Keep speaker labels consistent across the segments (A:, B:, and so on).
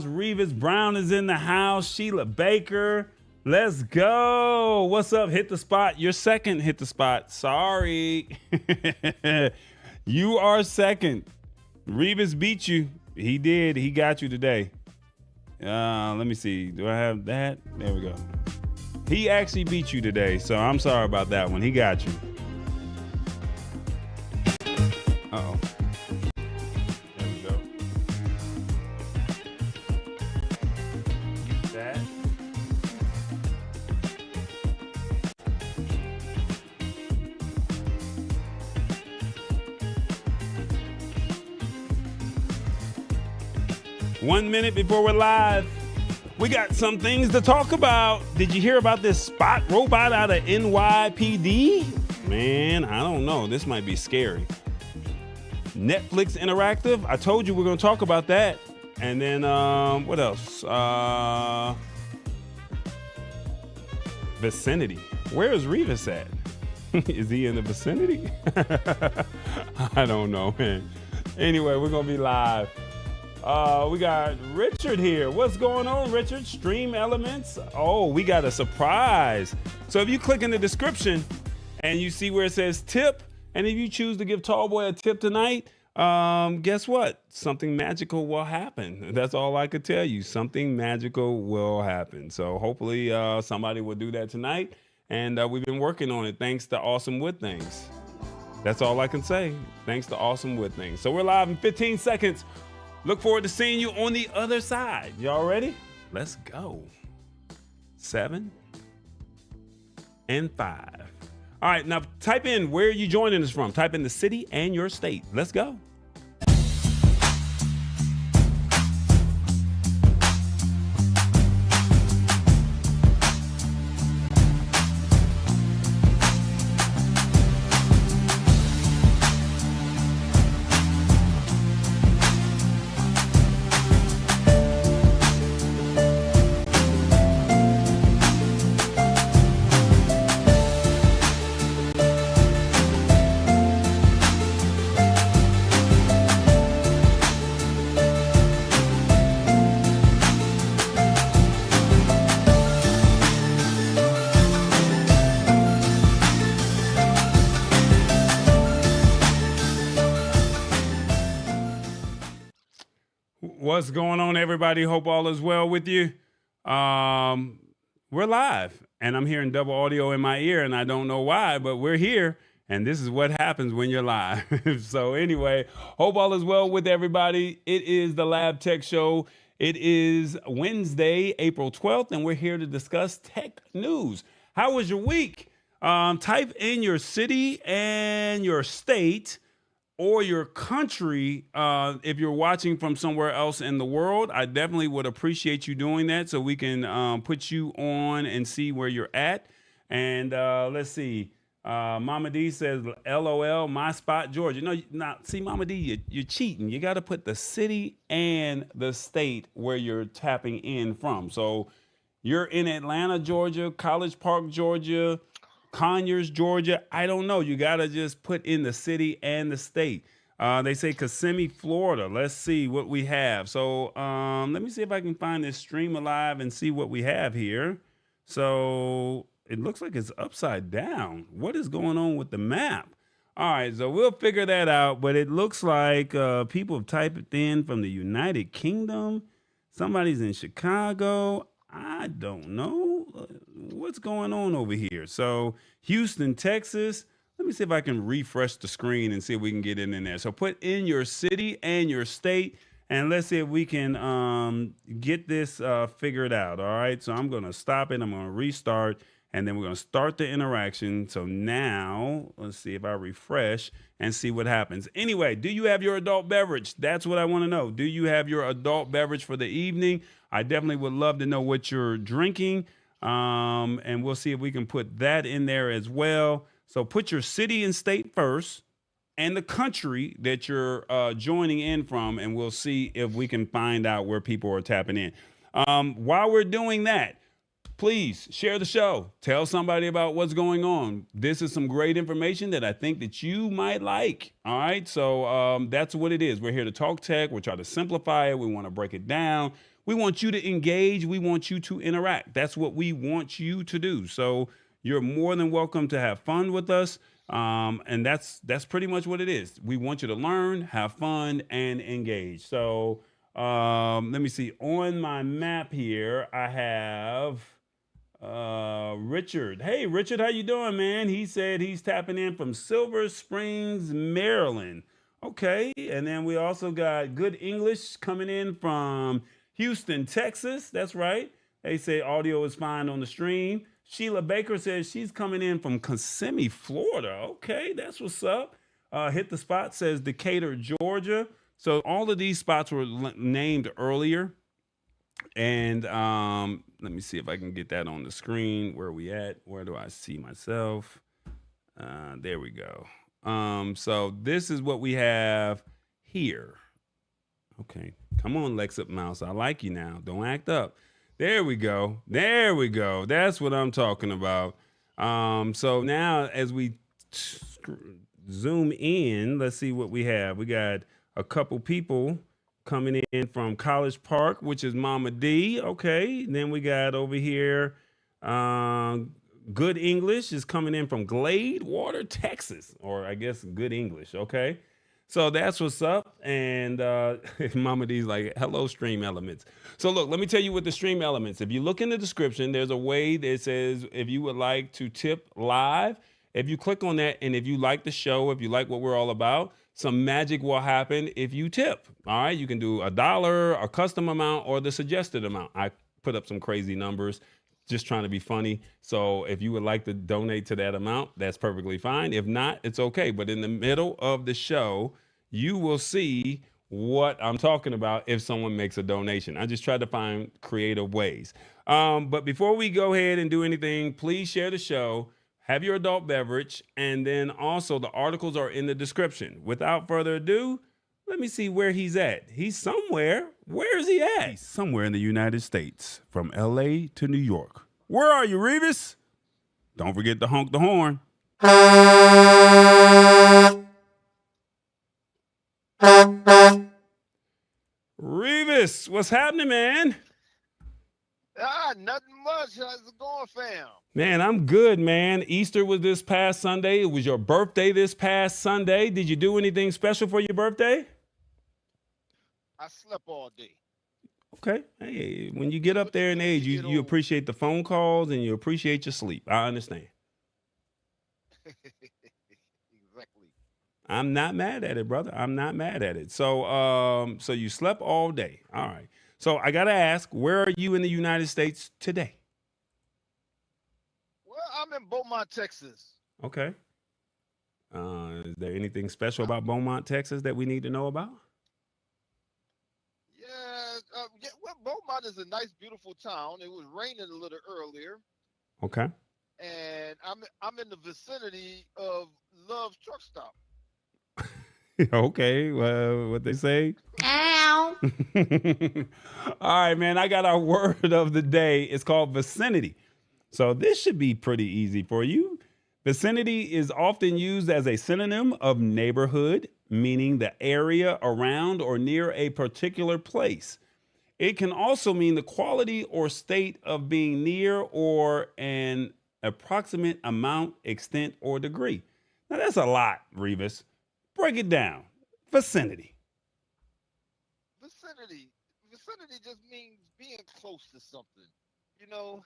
A: Revis Brown is in the house. Sheila Baker. Let's go. What's up? Hit the spot. You're second. Hit the spot. Sorry. You are second. Revis beat you. He did. He got you today. Let me see. Do I have that? There we go. He actually beat you today, so I'm sorry about that one. He got you. Uh-oh. There we go. That. One minute before we're live. We got some things to talk about. Did you hear about this spot robot out of NYPD? Man, I don't know. This might be scary. Netflix Interactive. I told you we're going to talk about that. And then what else? Vicinity. Where is Revis at? Is he in the vicinity? I don't know, man. Anyway, we're going to be live. We got Richard here. What's going on, Richard? Stream Elements. Oh, we got a surprise. So if you click in the description and you see where it says tip, and if you choose to give Tallboy a tip tonight, guess what? Something magical will happen. That's all I could tell you. Something magical will happen. So hopefully somebody will do that tonight. And we've been working on it thanks to Awesome Wood Things. That's all I can say. Thanks to Awesome Wood Things. So we're live in 15 seconds. Look forward to seeing you on the other side. Y'all ready? Let's go. 7 and 5. All right, now type in where you joining us from. Type in the city and your state. Let's go. What's going on, everybody? Hope all is well with you. We're live, and I'm hearing double audio in my ear, and I don't know why, but we're here, and this is what happens when you're live. So anyway, hope all is well with everybody. It is the Lab Tech Show. It is Wednesday, April 12th, and we're here to discuss tech news. How was your week? Type in your city and your state or your country, if you're watching from somewhere else in the world. I definitely would appreciate you doing that so we can put you on and see where you're at. And let's see. Mama D says, LOL, my spot, Georgia. No, now, see, Mama D, you're cheating. You got to put the city and the state where you're tapping in from. So you're in Atlanta, Georgia, College Park, Georgia, Conyers, Georgia. I don't know. You got to just put in the city and the state. They say Kissimmee, Florida. Let's see what we have. So let me see if I can find this stream alive and see what we have here. So it looks like it's upside down. What is going on with the map? All right, so we'll figure that out. But it looks like people have typed in from the United Kingdom. Somebody's in Chicago. I don't know what's going on over here. So Houston, Texas. Let me see if I can refresh the screen and see if we can get it in there. So put in your city and your state, and let's see if we can get this figured out. All right, so I'm going to stop it. I'm going to restart, and then we're going to start the interaction. So now let's see if I refresh and see what happens. Anyway, do you have your adult beverage? That's what I want to know. Do you have your adult beverage for the evening? I definitely would love to know what you're drinking, and we'll see if we can put that in there as well. So put your city and state first and the country that you're joining in from, and we'll see if we can find out where people are tapping in. While we're doing that, please share the show. Tell somebody about what's going on. This is some great information that I think that you might like. All right, so that's what it is. We're here to talk tech. We're trying to simplify it. We want to break it down. We want you to engage. We want you to interact. That's what we want you to do. So you're more than welcome to have fun with us. And that's pretty much what it is. We want you to learn, have fun, and engage. So let me see. On my map here, I have Richard. Hey, Richard, how you doing, man? He said he's tapping in from Silver Springs, Maryland. Okay, and then we also got Good English coming in from Houston, Texas. That's right. They say audio is fine on the stream. Sheila Baker says she's coming in from Kissimmee, Florida. Okay, that's what's up. Hit the Spot says Decatur, Georgia. So all of these spots were named earlier. And let me see if I can get that on the screen. Where are we at? Where do I see myself? There we go. So this is what we have here. Okay, come on, Lexup Mouse. I like you now. Don't act up. There we go. There we go. That's what I'm talking about. So now as we zoom in, let's see what we have. We got a couple people coming in from College Park, which is Mama D. Okay. And then we got over here, Good English is coming in from Glade Water, Texas, or I guess Good English. Okay. So that's what's up. And Mama D's like, hello, Stream Elements. So look, let me tell you what the Stream Elements. If you look in the description, there's a way that says if you would like to tip live, if you click on that, and if you like the show, if you like what we're all about, some magic will happen if you tip. All right, you can do $1, a custom amount, or the suggested amount. I put up some crazy numbers, just trying to be funny. So if you would like to donate to that amount, that's perfectly fine. If not, it's okay. But in the middle of the show, you will see what I'm talking about if someone makes a donation. I just tried to find creative ways. But before we go ahead and do anything, please share the show. Have your adult beverage, and then also the articles are in the description. Without further ado, let me see where he's at. He's somewhere. Where is he at? He's somewhere in the United States, from LA to New York. Where are you, Revis? Don't forget to honk the horn. Revis, what's happening, man?
B: Nothing much. How's it going, fam?
A: Man, I'm good, man. Easter was this past Sunday. It was your birthday this past Sunday. Did you do anything special for your birthday?
B: I slept all day.
A: Okay. Hey, when you get up there in age, you appreciate the phone calls and you appreciate your sleep. I understand.
B: Exactly.
A: I'm not mad at it, brother. I'm not mad at it. So, so you slept all day. All right. So I got to ask, where are you in the United States today?
B: Well, I'm in Beaumont, Texas.
A: Okay. Is there anything special about Beaumont, Texas that we need to know about?
B: Yeah, well, Beaumont is a nice, beautiful town. It was raining a little earlier.
A: Okay.
B: And I'm in the vicinity of Love's Truck Stop.
A: Okay, well, what they say?
C: Ow.
A: All right, man, I got our word of the day. It's called vicinity. So this should be pretty easy for you. Vicinity is often used as a synonym of neighborhood, meaning the area around or near a particular place. It can also mean the quality or state of being near or an approximate amount, extent, or degree. Now, that's a lot, Revis. Break it down. Vicinity.
B: Vicinity just means being close to something. You know,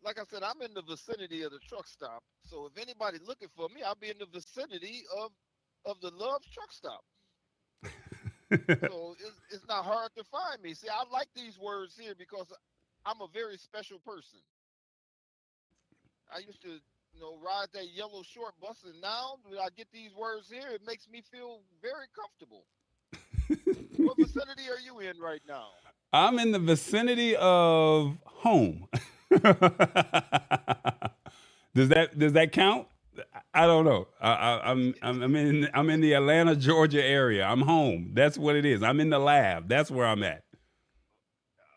B: like I said, I'm in the vicinity of the truck stop. So if anybody looking for me, I'll be in the vicinity of the Love's Truck Stop. So it's not hard to find me. See, I like these words here because I'm a very special person. I used to, ride that yellow short bus, and now when I get these words here, it makes me feel very comfortable. What vicinity are you in right now?
A: I'm in the vicinity of home. Does that count? I don't know. I'm in the Atlanta, Georgia area. I'm home. That's what it is. I'm in the lab. That's where I'm at.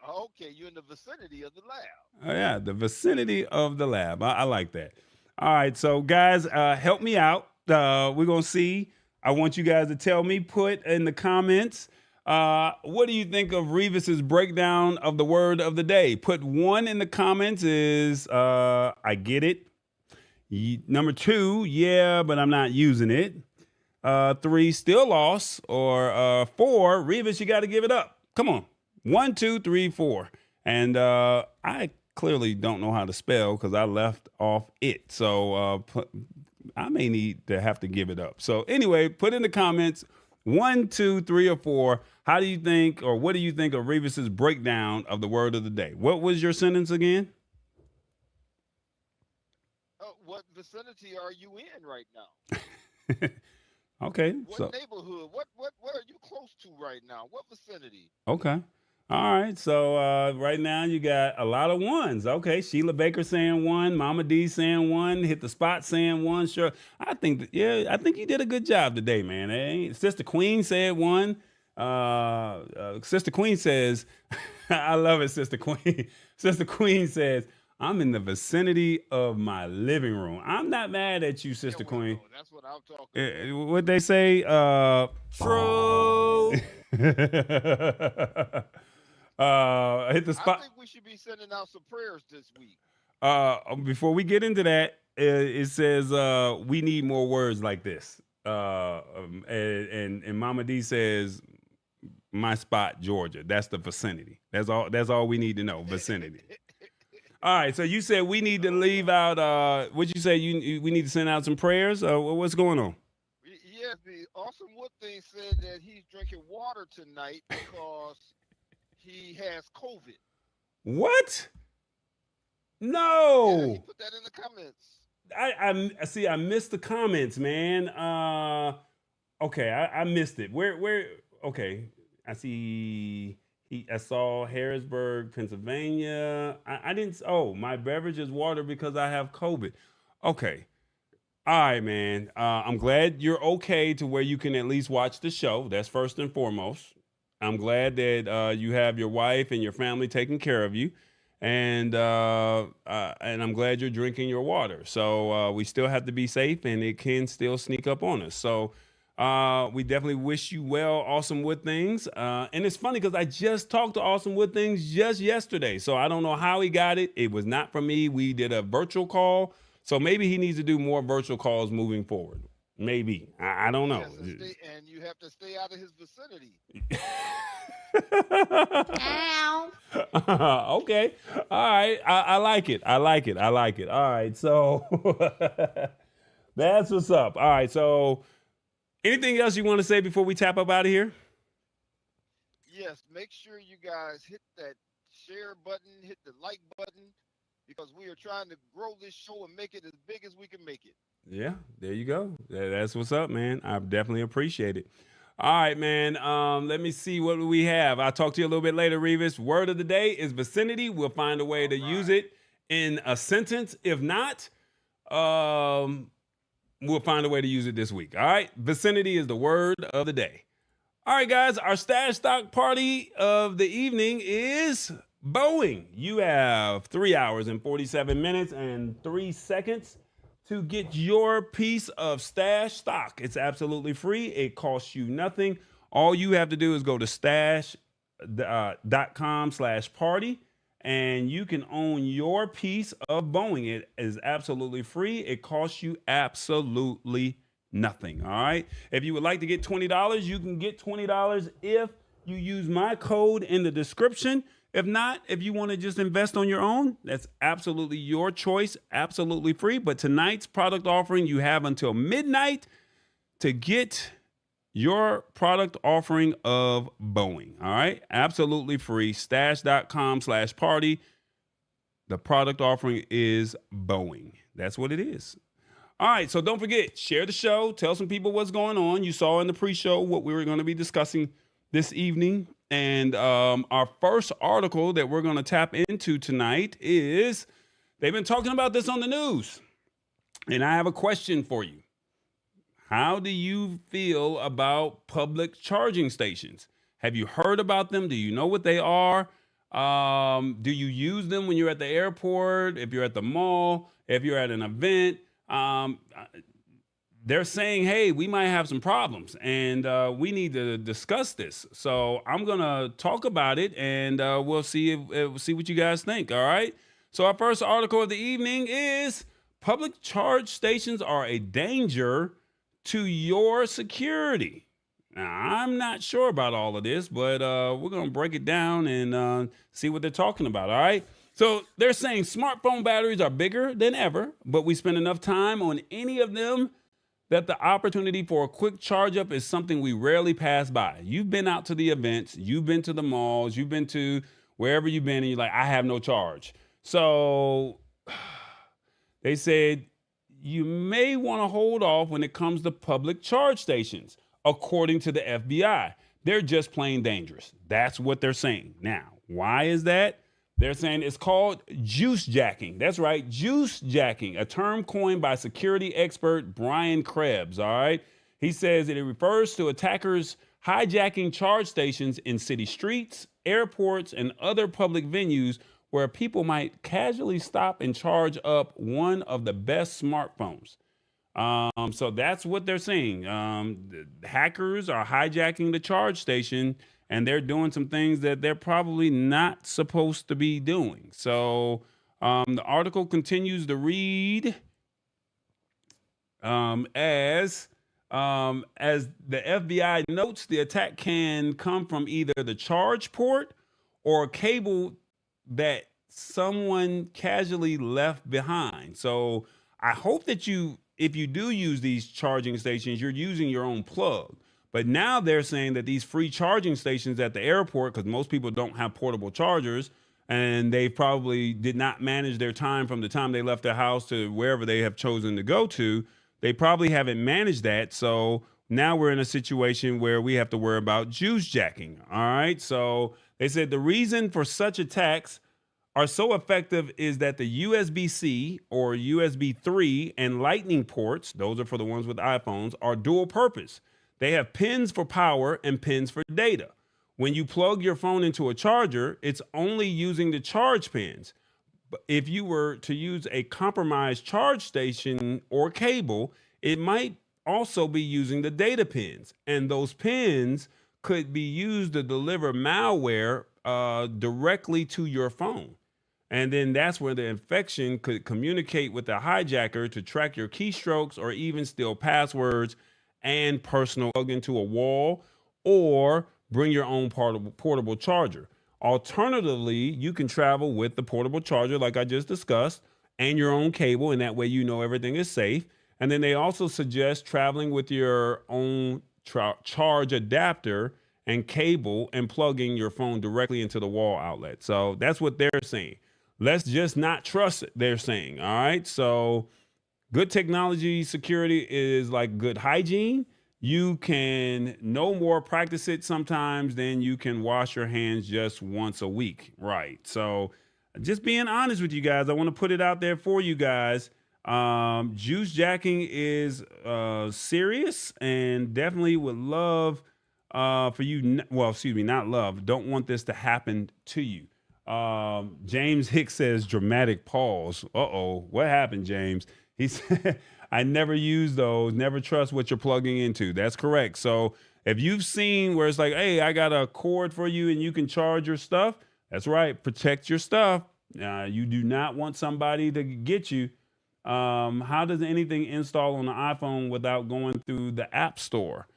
B: Okay, you're in the vicinity of the lab.
A: Oh, yeah, the vicinity of the lab. I like that. All right, so guys, help me out. We're gonna see. I want you guys to tell me. Put in the comments What do you think of Revis's breakdown of the word of the day? Put one in the comments is I get it. Number two, yeah, but I'm not using it. Three, still lost. Or four, Revis, you got to give it up. Come on. 1, 2, 3, 4. And I clearly don't know how to spell because I left off it. So I may need to have to give it up. So anyway, put in the comments 1, 2, 3, or 4. How do you think, or what do you think of Revis's breakdown of the word of the day? What was your sentence again?
B: What vicinity are you in right now?
A: Okay.
B: What neighborhood? What are you close to right now? What vicinity?
A: Okay. All right. So right now you got a lot of ones. Okay. Sheila Baker saying one, Mama D saying one, Hit the Spot saying one. Sure. I think you did a good job today, man. Sister Queen said one. Sister Queen says, I love it, Sister Queen. Sister Queen says, I'm in the vicinity of my living room. I'm not mad at you, Sister Queen.
B: That's what I'm talking about.
A: What they say?
C: True.
A: Hit the spot.
B: I think we should be sending out some prayers this week.
A: Before we get into that, it says we need more words like this. And Mama D says, my spot, Georgia. That's the vicinity. That's all we need to know. Vicinity. All right. So you said we need to leave out. What'd you say? We need to send out some prayers. What's going on?
B: Yeah, the Awesome Wood thing said that he's drinking water tonight because he has COVID.
A: What? No.
B: Yeah, he put that in the comments.
A: I see. I missed the comments, man. Okay, I missed it. Where? Okay, I see. I saw Harrisburg, Pennsylvania. I didn't. Oh, my beverage is water because I have COVID. Okay. All right, man. I'm glad you're okay to where you can at least watch the show. That's first and foremost. I'm glad that you have your wife and your family taking care of you, and I'm glad you're drinking your water. So we still have to be safe, and it can still sneak up on us. So we definitely wish you well, Awesome Wood Things. And it's funny because I just talked to Awesome Wood Things just yesterday, so I don't know how he got it. It was not from me. We did a virtual call. So maybe he needs to do more virtual calls moving forward. Maybe. I don't know.
B: Yes, and you have to stay out of his vicinity.
A: Okay. All right. I like it. I like it. I like it. All right. So that's what's up. All right. So anything else you want to say before we tap up out of here?
B: Yes. Make sure you guys hit that share button, hit the like button, because we are trying to grow this show and make it as big as we can make it.
A: Yeah, there you go. That's what's up, man. I definitely appreciate it. All right, man. Let me see what we have. I'll talk to you a little bit later, Revis. Word of the day is vicinity. We'll find a way to use it in a sentence. If not, we'll find a way to use it this week. All right. Vicinity is the word of the day. All right, guys. Our stash stock party of the evening is Boeing. You have 3 hours and 47 minutes and 3 seconds to get your piece of stash stock. It's absolutely free. It costs you nothing. All you have to do is go to stash.com/party and you can own your piece of Boeing. It is absolutely free. It costs you absolutely nothing. All right. If you would like to get $20, you can get $20 if you use my code in the description. If not, if you want to just invest on your own, that's absolutely your choice, absolutely free. But tonight's product offering, you have until midnight to get your product offering of Boeing. All right, absolutely free. Stash.com/party. The product offering is Boeing. That's what it is. All right, so don't forget, share the show. Tell some people what's going on. You saw in the pre-show what we were going to be discussing this evening. And our first article that we're going to tap into tonight is, they've been talking about this on the news. And I have a question for you. How do you feel about public charging stations? Have you heard about them? Do you know what they are? Do you use them when you're at the airport, if you're at the mall, if you're at an event? they're saying, hey, we might have some problems and we need to discuss this. So I'm going to talk about it and we'll see see what you guys think. All right. So our first article of the evening is public charge stations are a danger to your security. Now, I'm not sure about all of this, but we're going to break it down and see what they're talking about. All right. So they're saying smartphone batteries are bigger than ever, but we spend enough time on any of them that the opportunity for a quick charge up is something we rarely pass by. You've been out to the events, you've been to the malls, you've been to wherever you've been, and you're like, I have no charge. So they said you may want to hold off when it comes to public charge stations, according to the FBI. They're just plain dangerous. That's what they're saying. Now, why is that? They're saying it's called juice jacking. That's right, juice jacking, a term coined by security expert Brian Krebs. All right. He says that it refers to attackers hijacking charge stations in city streets, airports, and other public venues where people might casually stop and charge up one of the best smartphones. So that's what they're saying. The hackers are hijacking the charge station and they're doing some things that they're probably not supposed to be doing. So the article continues to read as the FBI notes, the attack can come from either the charge port or a cable that someone casually left behind. So I hope that if you do use these charging stations, you're using your own plug. But now they're saying that these free charging stations at the airport, because most people don't have portable chargers, and they probably did not manage their time from the time they left their house to wherever they have chosen to go to. They probably haven't managed that. So now we're in a situation where we have to worry about juice jacking. All right. So they said the reason for such attacks are so effective is that the USB-C or USB 3 and Lightning ports, those are for the ones with iPhones, are dual purpose. They have pins for power and pins for data. When you plug your phone into a charger, it's only using the charge pins. But if you were to use a compromised charge station or cable, it might also be using the data pins. And those pins could be used to deliver malware directly to your phone. And then that's where the infection could communicate with the hijacker to track your keystrokes or even steal passwords and personal plug into a wall or bring your own portable charger. Alternatively, you can travel with the portable charger, like I just discussed, and your own cable, and that way you know everything is safe. And then they also suggest traveling with your own charge adapter and cable and plugging your phone directly into the wall outlet. So that's what they're saying. Let's just not trust it, they're saying. All right. So good technology security is like good hygiene. You can no more practice it sometimes than you can wash your hands just once a week. Right. So just being honest with you guys, I want to put it out there for you guys. Juice jacking is serious and definitely would love for you. Well, excuse me, not love. Don't want this to happen to you. James Hicks says dramatic pause. Uh-oh. What happened, James? He said, I never use those. Never trust what you're plugging into. That's correct. So if you've seen where it's like, hey, I got a cord for you and you can charge your stuff. That's right. Protect your stuff. You do not want somebody to get you. How does anything install on the iPhone without going through the App Store?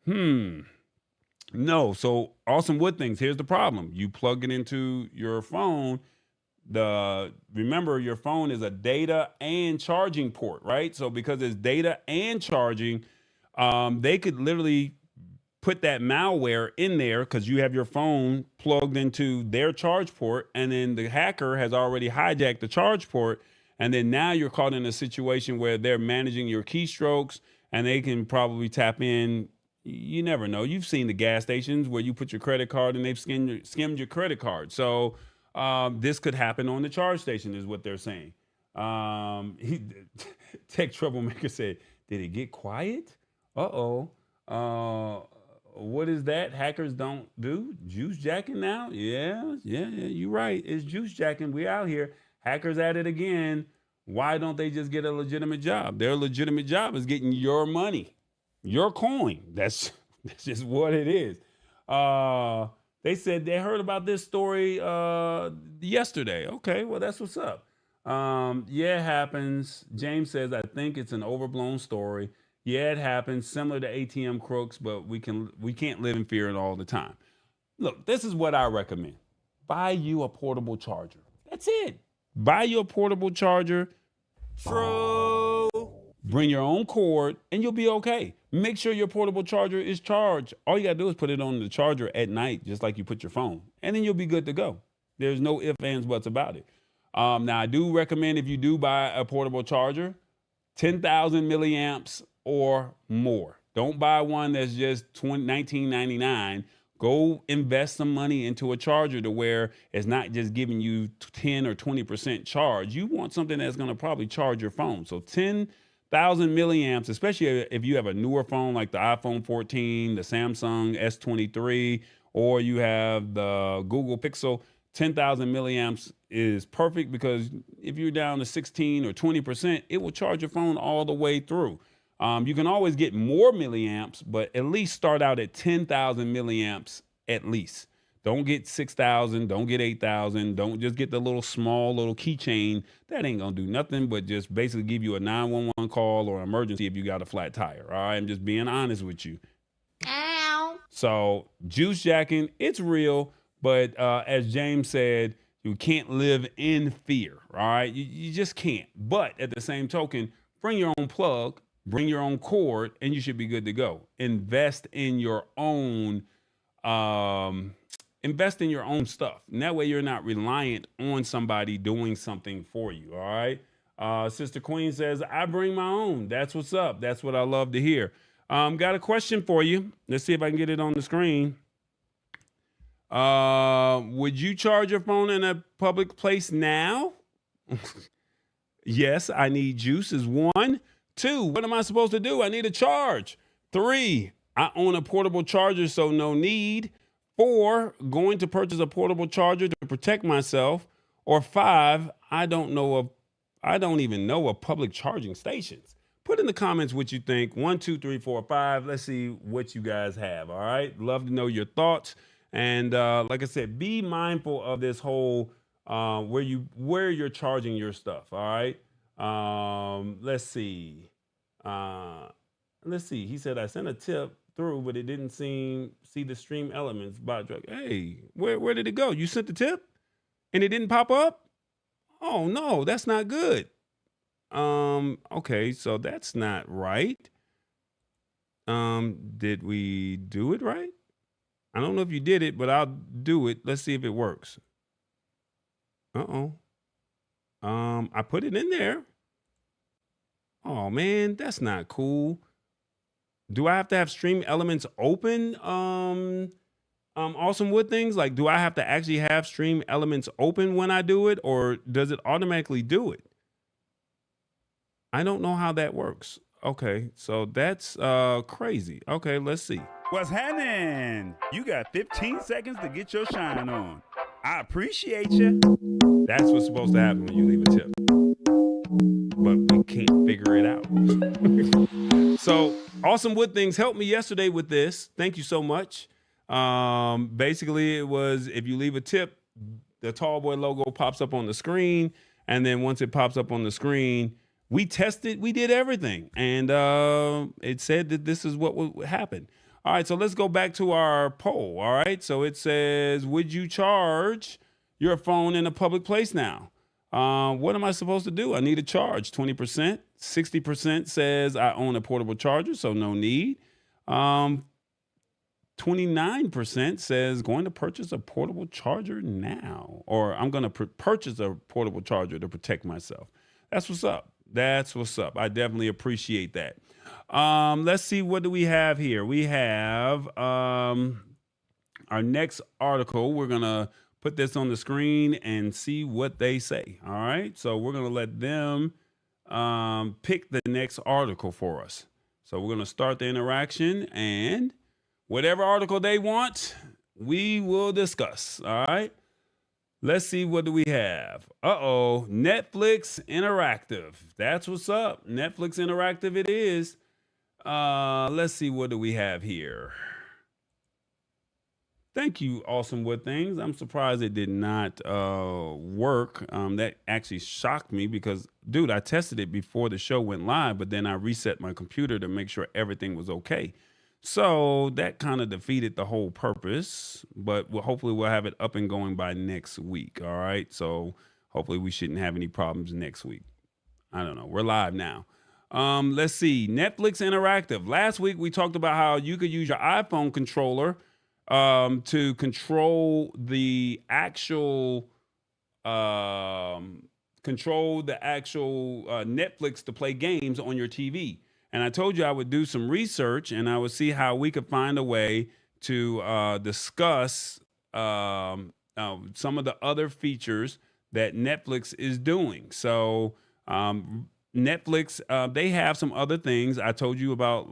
A: No. So Awesome Wood Things. Here's the problem. You plug it into your phone. Remember your phone is a data and charging port, right? So because it's data and charging, they could literally put that malware in there because you have your phone plugged into their charge port, and then the hacker has already hijacked the charge port, and then now you're caught in a situation where they're managing your keystrokes, and they can probably tap in. You never know. You've seen the gas stations where you put your credit card and they've skimmed your credit card. So this could happen on the charge station, is what they're saying. Tech Troublemaker said, "Did it get quiet? Uh-oh. What is that? Hackers don't do juice jacking now? Yeah. You're right. It's juice jacking. We out here. Hackers at it again. Why don't they just get a legitimate job? Their legitimate job is getting your money, your coin. That's just what it is. They said they heard about this story yesterday. Okay, well that's what's up. Yeah, it happens. James says I think it's an overblown story. Yeah, it happens. Similar to ATM crooks, but we can't live in fear all the time. Look, this is what I recommend. Buy you a portable charger. That's it. Buy you a portable charger. True. Bring your own cord and you'll be okay. Make sure your portable charger is charged. All you got to do is put it on the charger at night, just like you put your phone, and then you'll be good to go. There's no ifs, ands, buts about it. Now, I do recommend if you do buy a portable charger, 10,000 milliamps or more. Don't buy one that's just $19.99. Go invest some money into a charger to where it's not just giving you 10 or 20% charge. You want something that's going to probably charge your phone. So 10,000 milliamps, especially if you have a newer phone like the iPhone 14, the Samsung S23, or you have the Google Pixel, 10,000 milliamps is perfect because if you're down to 16 or 20%, it will charge your phone all the way through. You can always get more milliamps, but at least start out at 10,000 milliamps at least. Don't get 6,000, don't get 8,000, don't just get the little small little keychain. That ain't gonna do nothing but just basically give you a 911 call or emergency if you got a flat tire. All right, I'm just being honest with you. Ow. So juice jacking, it's real, but as James said, you can't live in fear. All right, you just can't. But at the same token, bring your own plug. Bring your own cord, and you should be good to go. Invest in your own stuff. And that way you're not reliant on somebody doing something for you. All right. Sister Queen says, I bring my own. That's what's up. That's what I love to hear. Got a question for you. Let's see if I can get it on the screen. Would you charge your phone in a public place now? Yes, I need juice is one. 2, what am I supposed to do? I need a charge. 3, I own a portable charger, so no need. 4, going to purchase a portable charger to protect myself. Or 5, I don't even know of public charging stations. Put in the comments what you think. 1, 2, 3, 4, 5. Let's see what you guys have. All right. Love to know your thoughts. And like I said, be mindful of this whole where you're charging your stuff. All right. Let's see. He said I sent a tip through, but it didn't see the stream elements by drug. Hey, where did it go? You sent the tip and it didn't pop up? Oh no, that's not good. Okay, so that's not right. Did we do it right? I don't know if you did it, but I'll do it. Let's see if it works. I put it in there. Oh man, that's not cool. Do I have to have stream elements open? Awesome Wood things, like, do I have to actually have stream elements open when I do it, or does it automatically do it? I don't know how that works. Okay, so that's crazy. Okay, let's see. What's happening? You got 15 seconds to get your shine on. I appreciate you. That's what's supposed to happen when you leave a tip. But we can't figure it out. So Awesome Wood Things helped me yesterday with this. Thank you so much. Basically, it was if you leave a tip, the Tallboy logo pops up on the screen. And then once it pops up on the screen, we tested, we did everything. And it said that this is what would happen. All right, so let's go back to our poll. All right, so it says, would you charge your phone in a public place now? What am I supposed to do? I need a charge, 20%. 60% says I own a portable charger, so no need. 29% says going to purchase a portable charger now, or I'm going to purchase a portable charger to protect myself. That's what's up. That's what's up. I definitely appreciate that. Let's see, what do we have here? We have our next article. We're going to put this on the screen and see what they say. All right. So we're going to let them pick the next article for us. So we're going to start the interaction, and whatever article they want, we will discuss. All right. Let's see, what do we have? Uh-oh, Netflix Interactive. That's what's up. Netflix Interactive it is. Let's see, what do we have here? Thank you, Awesome Wood Things. I'm surprised it did not work. That actually shocked me because, dude, I tested it before the show went live, but then I reset my computer to make sure everything was okay. So that kind of defeated the whole purpose, but hopefully we'll have it up and going by next week. All right. So hopefully we shouldn't have any problems next week. I don't know. We're live now. Let's see. Netflix Interactive. Last week we talked about how you could use your iPhone controller to control the actual Netflix to play games on your TV. And I told you I would do some research and I would see how we could find a way to discuss some of the other features that Netflix is doing. So Netflix, they have some other things. I told you about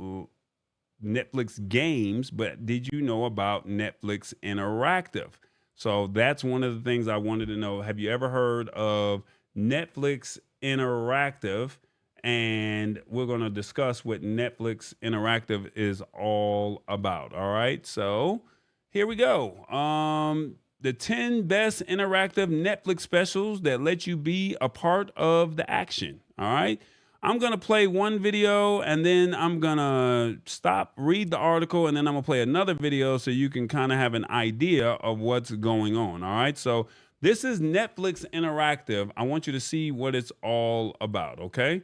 A: Netflix games, but did you know about Netflix Interactive? So that's one of the things I wanted to know. Have you ever heard of Netflix Interactive? And we're going to discuss what Netflix Interactive is all about. All right. So here we go. The 10 best interactive Netflix specials that let you be a part of the action. All right. I'm going to play one video and then I'm going to stop, read the article, and then I'm going to play another video so you can kind of have an idea of what's going on. All right. So this is Netflix Interactive. I want you to see what it's all about. Okay.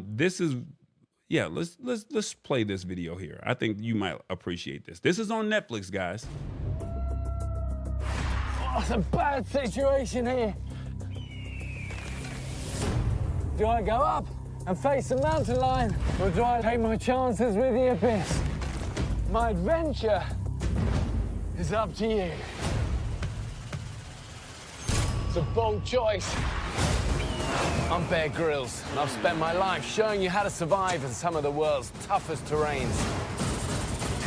A: This is, yeah, let's play this video here. I think you might appreciate this. This is on Netflix, guys.
C: Oh, it's a bad situation here. Do I go up and face the mountain lion, or do I take my chances with the abyss? My adventure is up to you. It's a bold choice. I'm Bear Grylls, and I've spent my life showing you how to survive in some of the world's toughest terrains.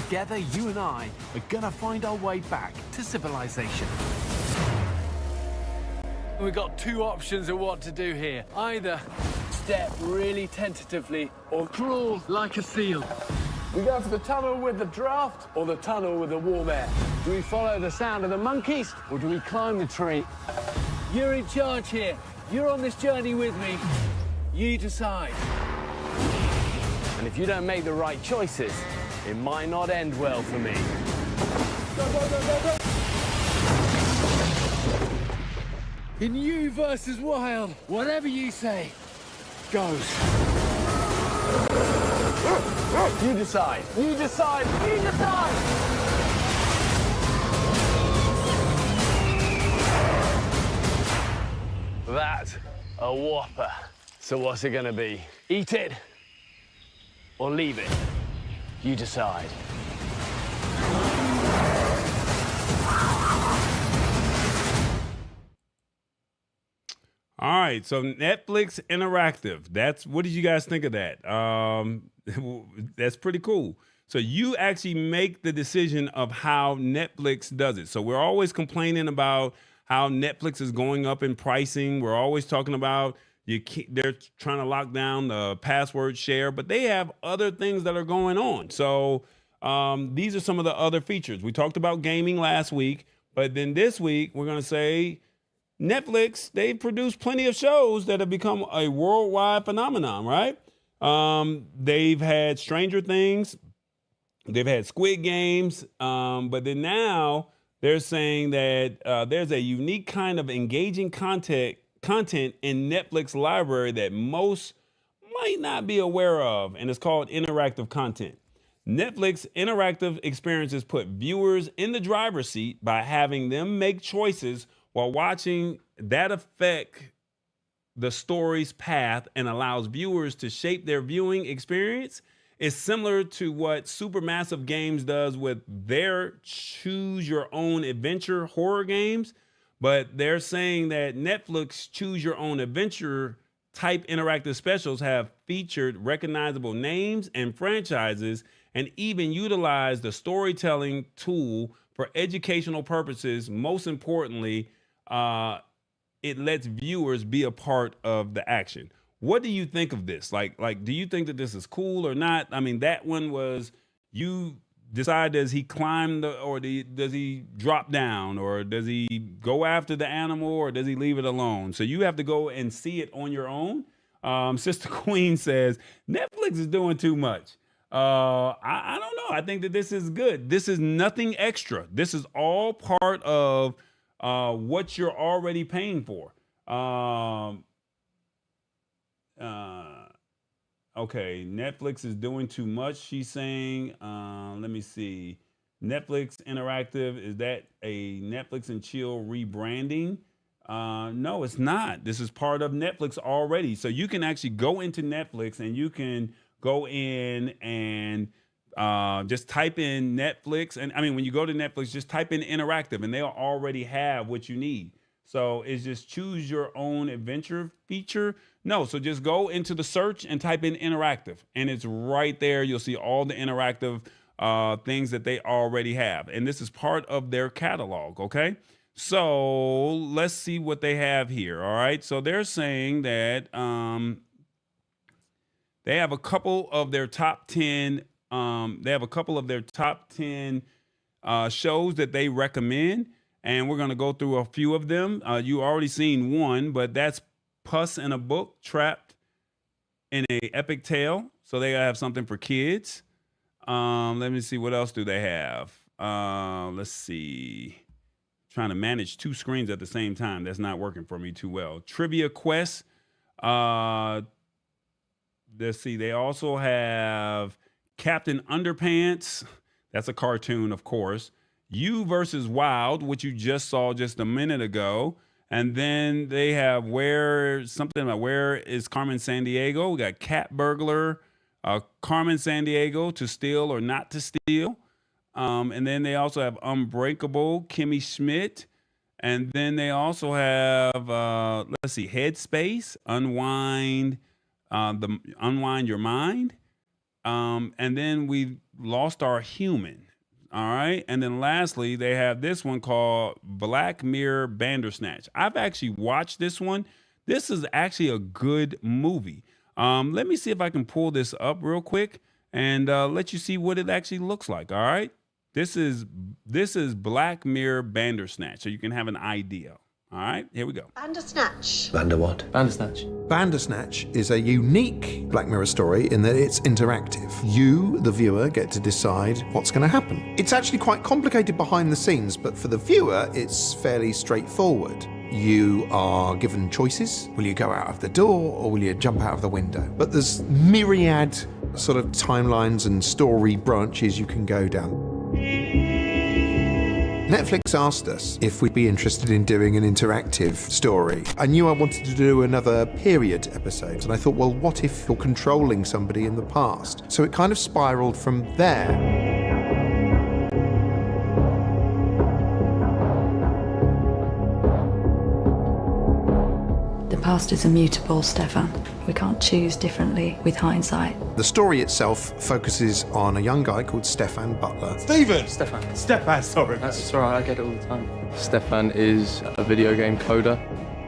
D: Together, you and I are gonna find our way back to civilization.
C: We've got two options of what to do here. Either step really tentatively or crawl like a seal. We go for the tunnel with the draft or the tunnel with the warm air. Do we follow the sound of the monkeys or do we climb the tree? You're in charge here. You're on this journey with me. You decide.
E: And if you don't make the right choices, it might not end well for me.
C: Go, go, go, go, go! In you versus wild, whatever you say goes.
E: You decide.
C: You decide. You decide.
E: That's a whopper. So what's it gonna be? Eat it or leave it? You decide.
A: All right, so Netflix Interactive. That's, what did you guys think of that? That's pretty cool. So you actually make the decision of how Netflix does it. So we're always complaining about how Netflix is going up in pricing. We're always talking about they're trying to lock down the password share, but they have other things that are going on. So these are some of the other features. We talked about gaming last week, but then this week we're going to say Netflix, they've produced plenty of shows that have become a worldwide phenomenon, right? They've had Stranger Things, they've had Squid Games, but then now they're saying that there's a unique kind of engaging content in Netflix library that most might not be aware of, and it's called interactive content. Netflix interactive experiences put viewers in the driver's seat by having them make choices while watching that affect the story's path and allows viewers to shape their viewing experience. Is similar to what Supermassive Games does with their choose your own adventure horror games, but they're saying that Netflix choose your own adventure type interactive specials have featured recognizable names and franchises and even utilize the storytelling tool for educational purposes. Most importantly, it lets viewers be a part of the action. What do you think of this? Like, do you think that this is cool or not? I mean, that one was, you decide, does he climb does he drop down, or does he go after the animal, or does he leave it alone? So you have to go and see it on your own. Sister Queen says, Netflix is doing too much. I don't know. I think that this is good. This is nothing extra. This is all part of what you're already paying for. Okay, Netflix is doing too much, she's saying. Let me see. Netflix Interactive, is that a Netflix and Chill rebranding? No, it's not. This is part of Netflix already. So you can actually go into Netflix and you can go in and just type in Netflix. And I mean, when you go to Netflix, just type in interactive and they'll already have what you need. So it's just choose your own adventure feature. No, so just go into the search and type in interactive and it's right there. You'll see all the interactive things that they already have. And this is part of their catalog, okay? So let's see what they have here, all right? So they're saying that they have a couple of their top 10 shows that they recommend, and we're going to go through a few of them. You already seen one, but that's Puss in a Book Trapped in a Epic Tale. So they have something for kids. Let me see, what else do they have? Let's see. Trying to manage two screens at the same time. That's not working for me too well. Trivia Quest. Let's see. They also have Captain Underpants. That's a cartoon, of course. You versus Wild, which you just saw just a minute ago. And then they have Where is Carmen Sandiego? We got Cat Burglar, Carmen Sandiego, To Steal or Not to Steal. And then they also have Unbreakable, Kimmy Schmidt. And then they also have, let's see, Headspace, Unwind Your Mind. And then we Lost Our Human. All right. And then lastly, they have this one called Black Mirror Bandersnatch. I've actually watched this one. This is actually a good movie. Let me see if I can pull this up real quick and let you see what it actually looks like. All right. This is Black Mirror Bandersnatch, so you can have an idea. All right, here we go.
F: Bandersnatch.
E: Bander what?
G: Bandersnatch.
F: Bandersnatch is a unique Black Mirror story in that it's interactive. You, the viewer, get to decide what's going to happen. It's actually quite complicated behind the scenes, but for the viewer, it's fairly straightforward. You are given choices. Will you go out of the door or will you jump out of the window? But there's myriad sort of timelines and story branches you can go down. Netflix asked us if we'd be interested in doing an interactive story. I knew I wanted to do another period episode, and I thought, well, what if you're controlling somebody in the past? So it kind of spiraled from there.
H: The past is immutable, Stefan. We can't choose differently with hindsight.
F: The story itself focuses on a young guy called Stefan Butler.
G: Stefan, sorry.
I: That's all right, I get it all the time. Stefan is a video game coder,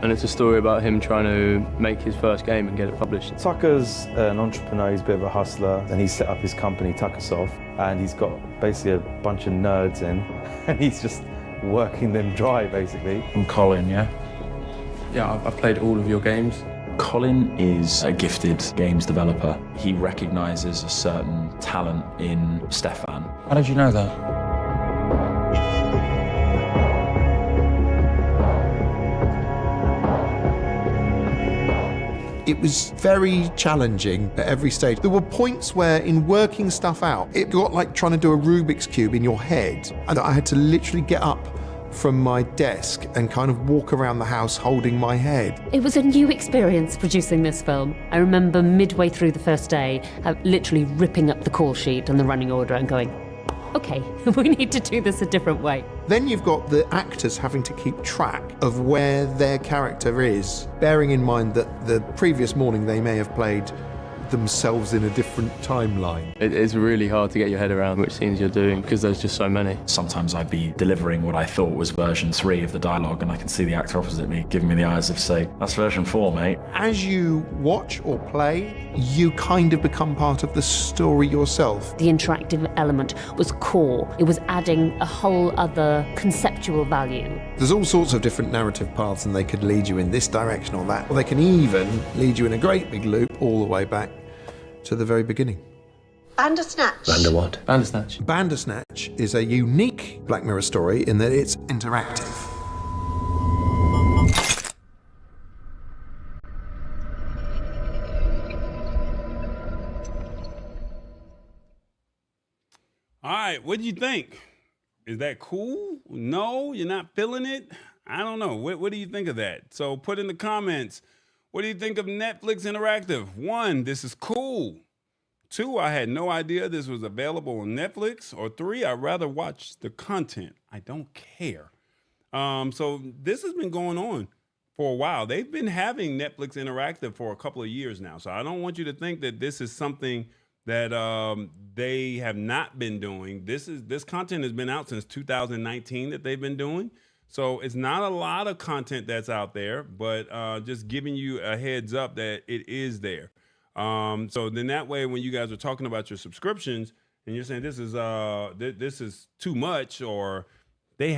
I: and it's a story about him trying to make his first game and get it published.
J: Tucker's an entrepreneur, he's a bit of a hustler, and he's set up his company, Tuckersoft, and he's got basically a bunch of nerds in, and he's just working them dry, basically.
K: I'm Colin, yeah?
I: Yeah, I've played all of your games.
K: Colin is a gifted games developer. He recognises a certain talent in Stefan. How did you know that?
F: It was very challenging at every stage. There were points where, in working stuff out, it got like trying to do a Rubik's Cube in your head, and I had to literally get up from my desk and kind of walk around the house holding my head.
L: It was a new experience producing this film. I remember midway through the first day, literally ripping up the call sheet and the running order and going, okay, we need to do this a different way.
F: Then you've got the actors having to keep track of where their character is, bearing in mind that the previous morning they may have played themselves in a different timeline.
I: It's really hard to get your head around which scenes you're doing because there's just so many.
K: Sometimes I'd be delivering what I thought was version 3 of the dialogue, and I can see the actor opposite me giving me the eyes of, say, that's version 4, mate.
F: As you watch or play, you kind of become part of the story yourself.
L: The interactive element was core. It was adding a whole other conceptual value.
F: There's all sorts of different narrative paths, and they could lead you in this direction or that, or they can even lead you in a great big loop all the way back to the very beginning.
M: Bandersnatch.
I: Bander what? Bandersnatch.
F: Bandersnatch is a unique Black Mirror story in that it's interactive.
A: All right, what do you think? Is that cool? No, you're not feeling it? I don't know. What do you think of that? So put in the comments, what do you think of Netflix Interactive? 1, this is cool. 2, I had no idea this was available on Netflix. Or 3, I'd rather watch the content. I don't care. So this has been going on for a while. They've been having Netflix Interactive for a couple of years now. So I don't want you to think that this is something that they have not been doing. This content has been out since 2019 that they've been doing. So it's not a lot of content that's out there, but just giving you a heads up that it is there. So then that way, when you guys are talking about your subscriptions and you're saying this is too much, or they're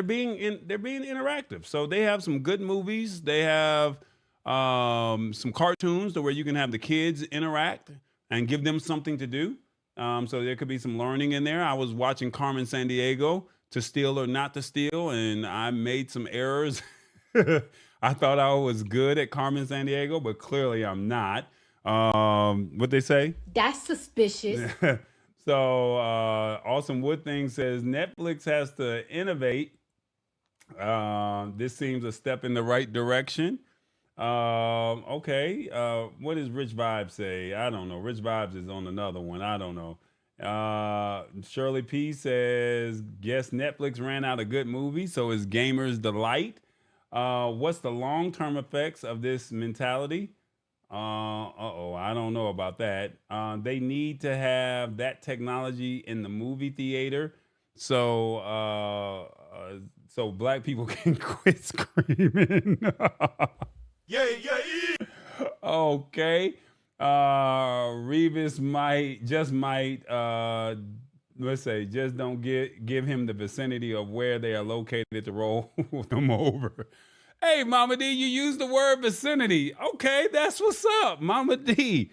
A: being interactive. So they have some good movies. They have some cartoons to where you can have the kids interact and give them something to do. So there could be some learning in there. I was watching Carmen Sandiego, To Steal or Not to Steal, and I made some errors. I thought I was good at Carmen Sandiego, but clearly I'm not. What they say?
M: That's suspicious.
A: So Awesome Wood Thing says Netflix has to innovate. This seems a step in the right direction. Okay. What does Rich Vibes say? I don't know. Rich Vibes is on another one. I don't know. Shirley P says, guess Netflix ran out of good movies, so is gamers delight. What's the long-term effects of this mentality? I don't know about that. They need to have that technology in the movie theater so black people can quit screaming. Yeah. Okay. Revis just don't give him the vicinity of where they are located to roll them over. Hey, Mama D, you used the word vicinity. Okay, that's what's up, Mama D.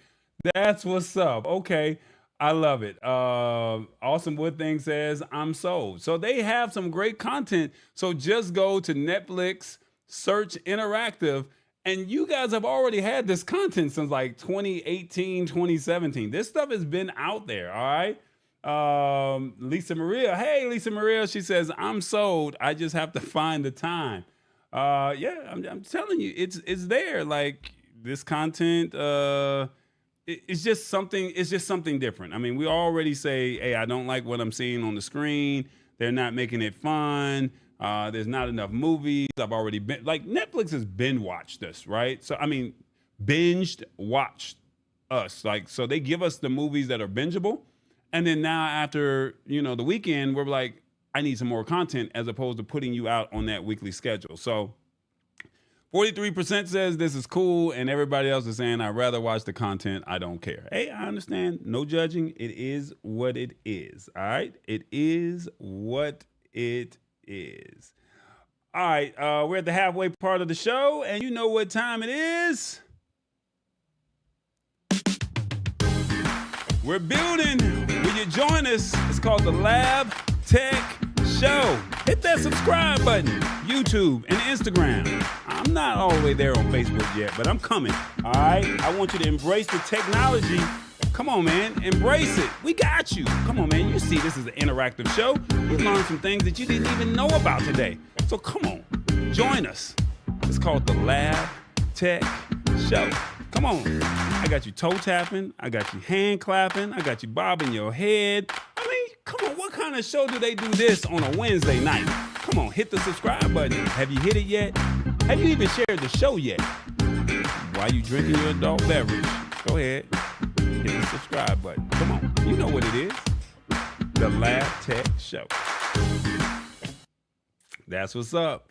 A: That's what's up. Okay, I love it. Awesome Wood Thing says, I'm sold. So they have some great content. So just go to Netflix, search Interactive, and you guys have already had this content since like 2018, 2017. This stuff has been out there, all right? Lisa Maria. Hey, Lisa Maria, she says, I'm sold. I just have to find the time. I'm telling you, it's there. Like this content, it's just something different. I mean, we already say, hey, I don't like what I'm seeing on the screen. They're not making it fun. There's not enough movies. I've already been like Netflix has binge watched us, right? So I mean, binged watched us. Like, so they give us the movies that are bingeable, and then now after the weekend, we're like, I need some more content as opposed to putting you out on that weekly schedule. So 43% says this is cool, and everybody else is saying I'd rather watch the content. I don't care. Hey, I understand. No judging. It is what it is. All right? It is what it is. All right. We're at the halfway part of the show, and you know what time it is. We're building. Will you join us? It's called the Lab Tech Show. Hit that subscribe button. YouTube and Instagram. I'm not all the way there on Facebook yet, but I'm coming. All right? I want you to embrace the technology. Come on, man. Embrace it. We got you. Come on, man. You see this is an interactive show. You learned some things that you didn't even know about today. So come on. Join us. It's called the Lab Tech Show. Come on. I got you toe tapping. I got you hand clapping. I got you bobbing your head. I mean, come on. What kind of show do they do this on a Wednesday night? Come on. Hit the subscribe button. Have you hit it yet? Have you even shared the show yet? While you drinking your adult beverage, go ahead. hit the subscribe button. Come on, you know what it is. The Lab Tech Show. That's what's up.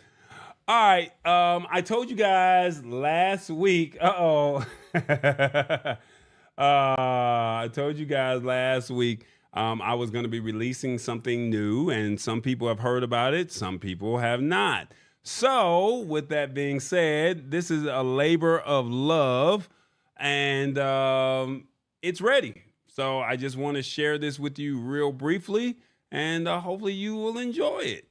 A: All right, I told you guys last week. I told you guys last week I was going to be releasing something new, and some people have heard about it, some people have not. So, with that being said, this is a labor of love, and it's ready. So, I just want to share this with you real briefly, and hopefully you will enjoy it.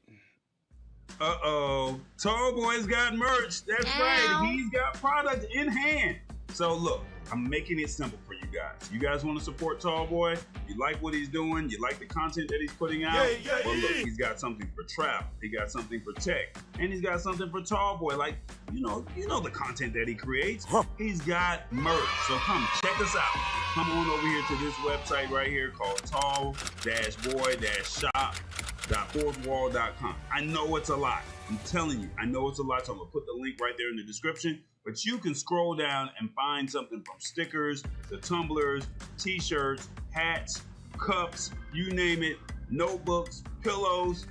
A: TallBoy's got merch. That's right. He's got product in hand. So look, I'm making it simple for you guys. You guys want to support TallBoy? You like what he's doing? You like the content that he's putting out? Well, look, he's got something for travel. He got something for tech, and he's got something for TallBoy. Like, you know the content that he creates. He's got merch. So come check us out. Come on over here to this website right here called tall-boy-shop.fourthwall.com. I know it's a lot. I'm telling you, I know it's a lot. So I'm gonna put the link right there in the description. But you can scroll down and find something from stickers, to tumblers, t-shirts, hats, cups, you name it, notebooks, pillows,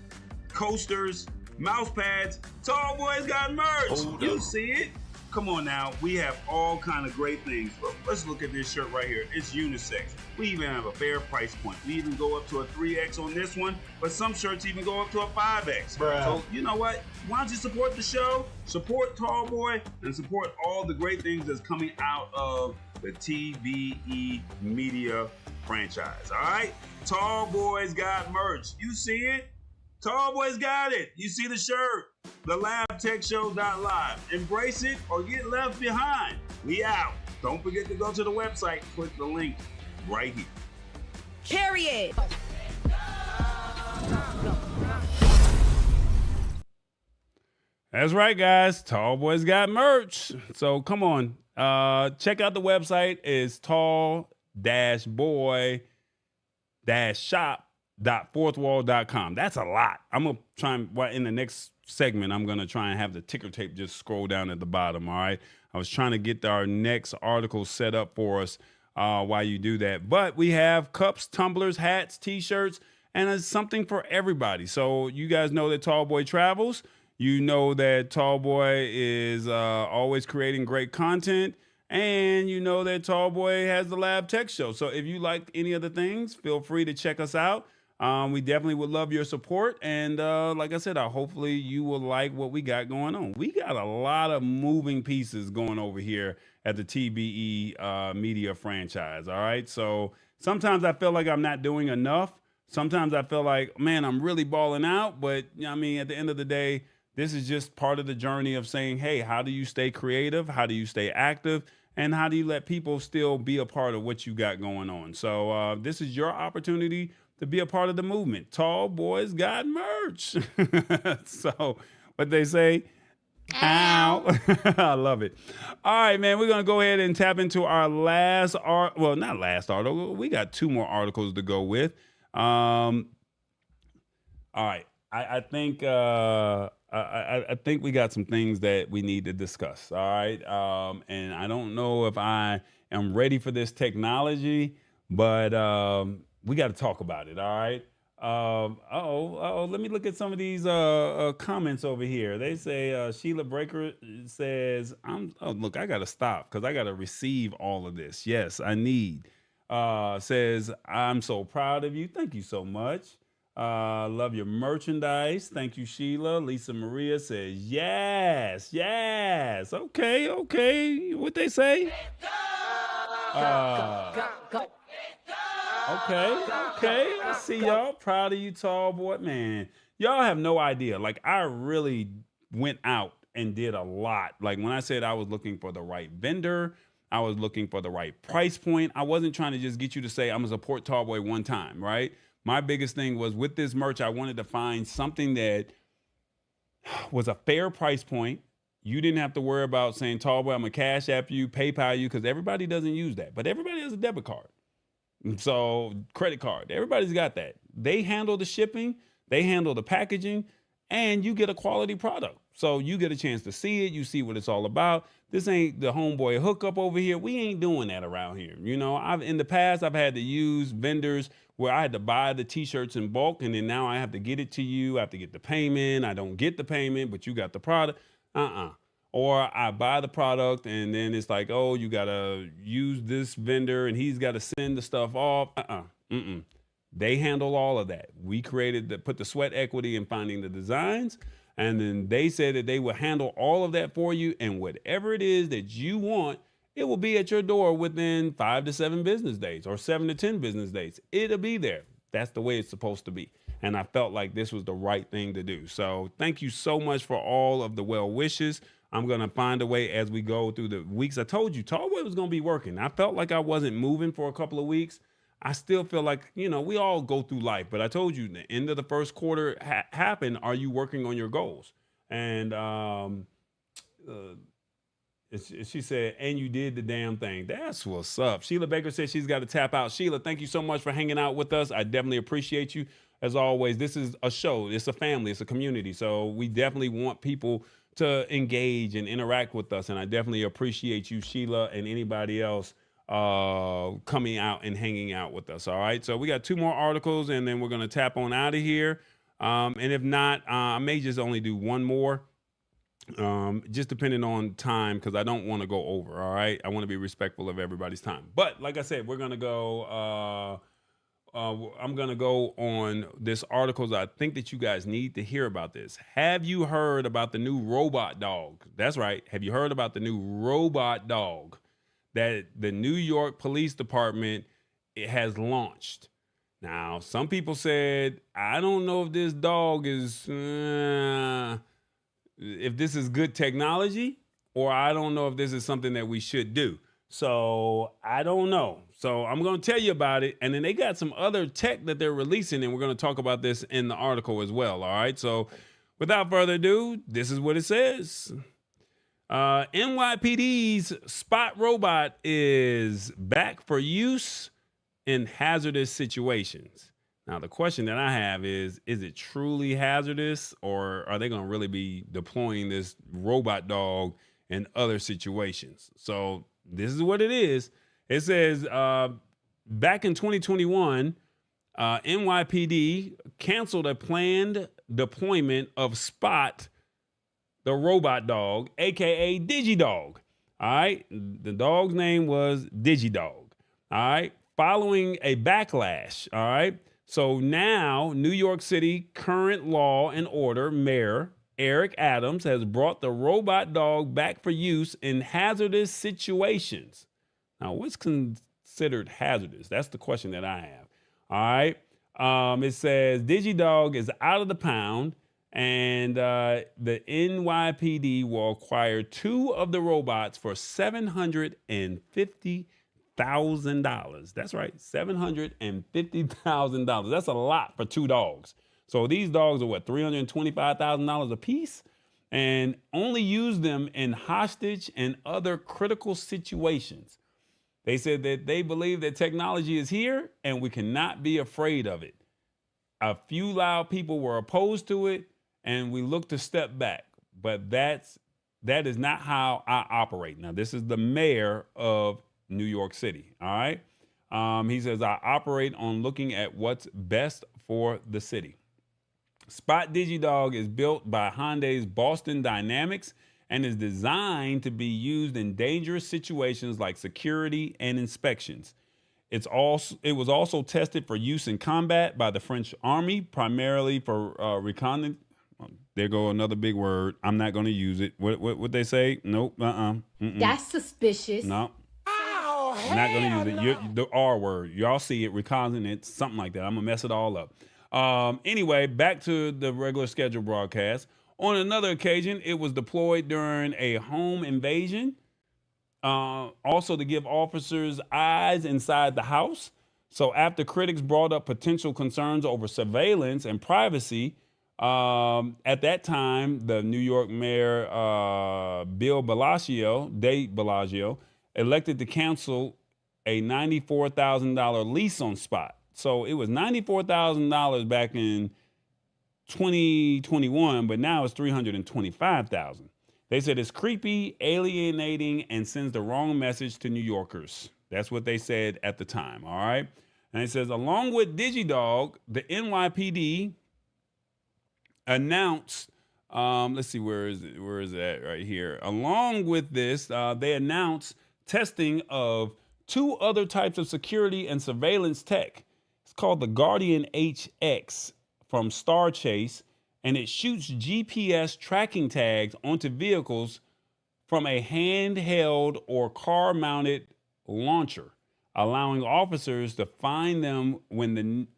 A: coasters, mouse pads. TallBoy's got merch. You see it? Come on now, we have all kind of great things. Look, let's look at this shirt right here. It's unisex. We even have a fair price point. We even go up to a 3X on this one, but some shirts even go up to a 5X.
G: Bruh.
A: So you know what? Why don't you support the show, support TallBoy, and support all the great things that's coming out of the TVE Media franchise, all right? TallBoy's got merch. You see it? TallBoy's got it. You see the shirt? The LabTechShow.live. Embrace it or get left behind. We out. Don't forget to go to the website. Click the link right here.
M: Period.
A: That's right, guys. TallBoy's got merch. So come on. Check out the website. It's tall-boy-shop.fourthwall.com. That's a lot. I'm going to try and, in the next segment, I'm going to try and have the ticker tape just scroll down at the bottom, all right? I was trying to get our next article set up for us while you do that. But we have cups, tumblers, hats, t-shirts, and it's something for everybody. So you guys know that TallBoy travels. You know that TallBoy is always creating great content. And you know that TallBoy has the Lab Tech Show. So if you like any of the things, feel free to check us out. We definitely would love your support. And like I said, hopefully you will like what we got going on. We got a lot of moving pieces going over here at the TBE Media franchise, all right? So sometimes I feel like I'm not doing enough. Sometimes I feel like, man, I'm really balling out. But, I mean, at the end of the day, this is just part of the journey of saying, hey, how do you stay creative? How do you stay active? And how do you let people still be a part of what you got going on? So this is your opportunity to be a part of the movement. TallBoy's got merch. So what they say, ow. I love it. All right, man, we're going to go ahead and tap into our last well, not last article. We got two more articles to go with. All right. I think I think we got some things that we need to discuss. All right. And I don't know if I am ready for this technology, but we got to talk about it. All right. Let me look at some of these comments over here. They say Sheila Breaker says, look, I got to stop because I got to receive all of this. Yes, I need. Says, I'm so proud of you. Thank you so much. Love your merchandise. Thank you, Sheila. Lisa Maria says, yes. Okay. What they say? Okay. I see y'all. Proud of you, TallBoy. Man, y'all have no idea. Like, I really went out and did a lot. Like, when I said I was looking for the right vendor, I was looking for the right price point. I wasn't trying to just get you to say, I'm going to support TallBoy one time, right? My biggest thing was with this merch, I wanted to find something that was a fair price point. You didn't have to worry about saying, TallBoy, I'm going to cash app you, PayPal you, because everybody doesn't use that. But everybody has a debit card. So credit card, everybody's got that. They handle the shipping. They handle the packaging. and you get a quality product. So you get a chance to see it. You see what it's all about. This ain't the homeboy hookup over here. We ain't doing that around here. You know, in the past, I've had to use vendors where I had to buy the t-shirts in bulk, and then now I have to get it to you. I have to get the payment. I don't get the payment, but you got the product. Or I buy the product, and then it's like, oh, you got to use this vendor, and he's got to send the stuff off. They handle all of that. We put the sweat equity in finding the designs, and then they said that they will handle all of that for you, and whatever it is that you want, it will be at your door within 5 to 7 business days or 7 to 10 business days. It'll be there. That's the way it's supposed to be. And I felt like this was the right thing to do. So thank you so much for all of the well wishes. I'm going to find a way as we go through the weeks. I told you, TallBoy was going to be working. I felt like I wasn't moving for a couple of weeks. I still feel like, you know, we all go through life. But I told you, the end of the first quarter happened. Are you working on your goals? And she said, and you did the damn thing. That's what's up. Sheila Baker said she's got to tap out. Sheila, thank you so much for hanging out with us. I definitely appreciate you. As always, this is a show. It's a family. It's a community. So we definitely want people to engage and interact with us. And I definitely appreciate you, Sheila, and anybody else coming out and hanging out with us. All right. So we got 2 more articles, and then we're going to tap on out of here. And if not, I may just only do 1 more. Just depending on time, because I don't want to go over. All right. I want to be respectful of everybody's time. But like I said, we're going to go. I'm going to go on this article. I think that you guys need to hear about this. Have you heard about the new robot dog? That's right. Have you heard about the new robot dog that the New York Police Department has launched? Now, some people said, I don't know if this dog is, if this is good technology, or I don't know if this is something that we should do. So I don't know. So I'm going to tell you about it. And then they got some other tech that they're releasing, and we're going to talk about this in the article as well. All right. So without further ado, this is what it says. NYPD's Spot robot is back for use in hazardous situations. Now, the question that I have is it truly hazardous, or are they going to really be deploying this robot dog in other situations? So this is what it is. It says back in 2021, NYPD canceled a planned deployment of Spot, the robot dog, a.k.a. Digidog. All right. The dog's name was Digidog. All right. Following a backlash. All right. So now New York City current law and order mayor Eric Adams has brought the robot dog back for use in hazardous situations. Now, what's considered hazardous? That's the question that I have. All right. It says Digidog is out of the pound, and the NYPD will acquire 2 of the robots for $750,000. That's right, $750,000. That's a lot for 2 dogs. So these dogs are what, $325,000 a piece? And only use them in hostage and other critical situations. They said that they believe that technology is here and we cannot be afraid of it. A few loud people were opposed to it, and we look to step back. But that is not how I operate. Now, this is the mayor of New York City. All right. He says, I operate on looking at what's best for the city. Spot Digidog is built by Hyundai's Boston Dynamics and is designed to be used in dangerous situations like security and inspections. It was also tested for use in combat by the French Army, primarily for reconnaissance. There go another big word. I'm not going to use it. What they say? Nope.
M: That's suspicious.
A: No. I'm not going to use it. The R word. Y'all see it. Reconnaissance, something like that. I'm going to mess it all up. Anyway, back to the regular scheduled broadcast. On another occasion, it was deployed during a home invasion, also to give officers eyes inside the house. So after critics brought up potential concerns over surveillance and privacy, at that time, the New York mayor, De Blasio, elected to cancel a $94,000 lease on Spot. So it was $94,000 back in 2021, but now it's 325,000. They said it's creepy, alienating, and sends the wrong message to New Yorkers. That's what they said at the time. All right. And it says, along with Digidog, the NYPD announced, let's see, where is it? Where is that right here? Along with this, they announced testing of 2 other types of security and surveillance tech. It's called the Guardian HX from Star Chase, and it shoots GPS tracking tags onto vehicles from a handheld or car-mounted launcher, allowing officers to find them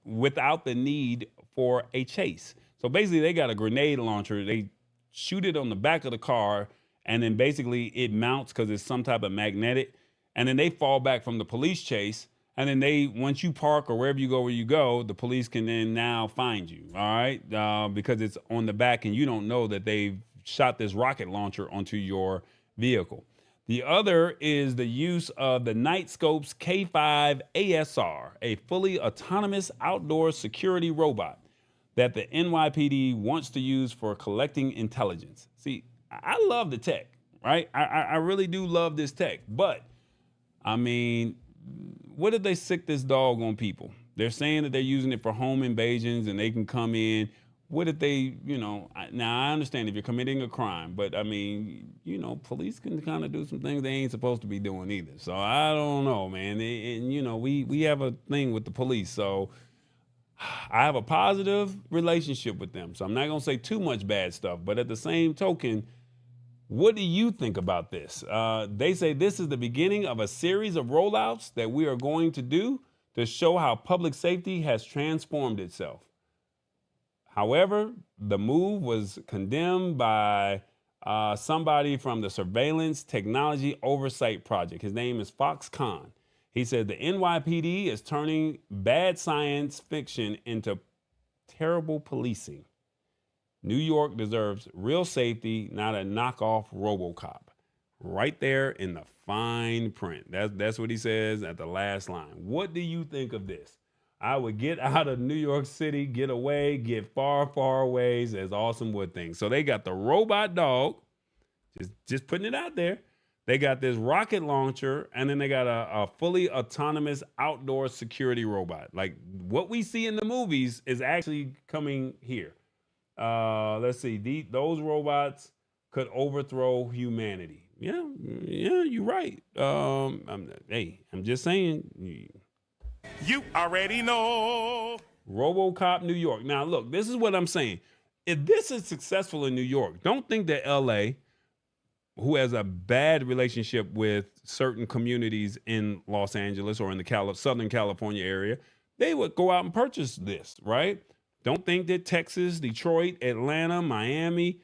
A: without the need for a chase. So basically, they got a grenade launcher. They shoot it on the back of the car, and then basically it mounts because it's some type of magnetic, and then they fall back from the police chase. And then once you park or wherever you go, the police can then now find you, all right? Because it's on the back and you don't know that they've shot this rocket launcher onto your vehicle. The other is the use of the Nightscope's K5 ASR, a fully autonomous outdoor security robot that the NYPD wants to use for collecting intelligence. See, I love the tech, right? I really do love this tech, but I mean, what if they sick this dog on people? They're saying that they're using it for home invasions and they can come in. What if they, now I understand if you're committing a crime, but I mean, police can kind of do some things they ain't supposed to be doing either. So I don't know, man. We have a thing with the police. So I have a positive relationship with them. So I'm not going to say too much bad stuff, but at the same token, what do you think about this? They say this is the beginning of a series of rollouts that we are going to do to show how public safety has transformed itself. However, the move was condemned by somebody from the Surveillance Technology Oversight Project. His name is Fox Khan. He said the NYPD is turning bad science fiction into terrible policing. New York deserves real safety, not a knockoff RoboCop. Right there in the fine print. That's what he says at the last line. What do you think of this? I would get out of New York City, get away, get far, far away, as Awesome would think. So they got the robot dog, just putting it out there. They got this rocket launcher, and then they got a fully autonomous outdoor security robot. Like what we see in the movies is actually coming here. Let's see. Those robots could overthrow humanity. Yeah, you're right. I'm just saying.
N: You already know.
A: RoboCop New York. Now, look, this is what I'm saying. If this is successful in New York, don't think that LA, who has a bad relationship with certain communities in Los Angeles or in the Southern California area, they would go out and purchase this, right? Don't think that Texas, Detroit, Atlanta, Miami,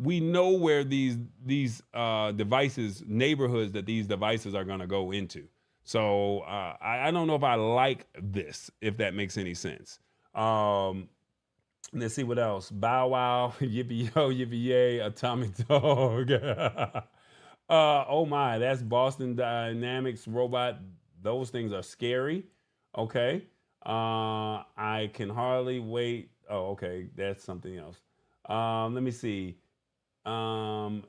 A: we know where these devices, neighborhoods that these devices are going to go into. So I don't know if I like this, if that makes any sense. Let's see what else. Bow Wow, Yippee Yo, Yippee Yay, Atomic Dog. Oh my, that's Boston Dynamics robot. Those things are scary. Okay. I can hardly wait. Oh, okay. That's something else. Let me see. I'm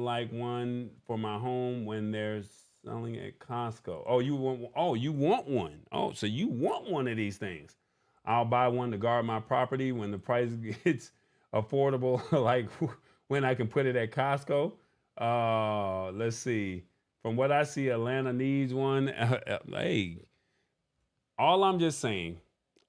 A: like one for my home when they're selling at Costco. Oh, you want one. Oh, so you want one of these things. I'll buy one to guard my property when the price gets affordable, like when I can put it at Costco. Let's see. From what I see, Atlanta needs one. Hey, all I'm just saying,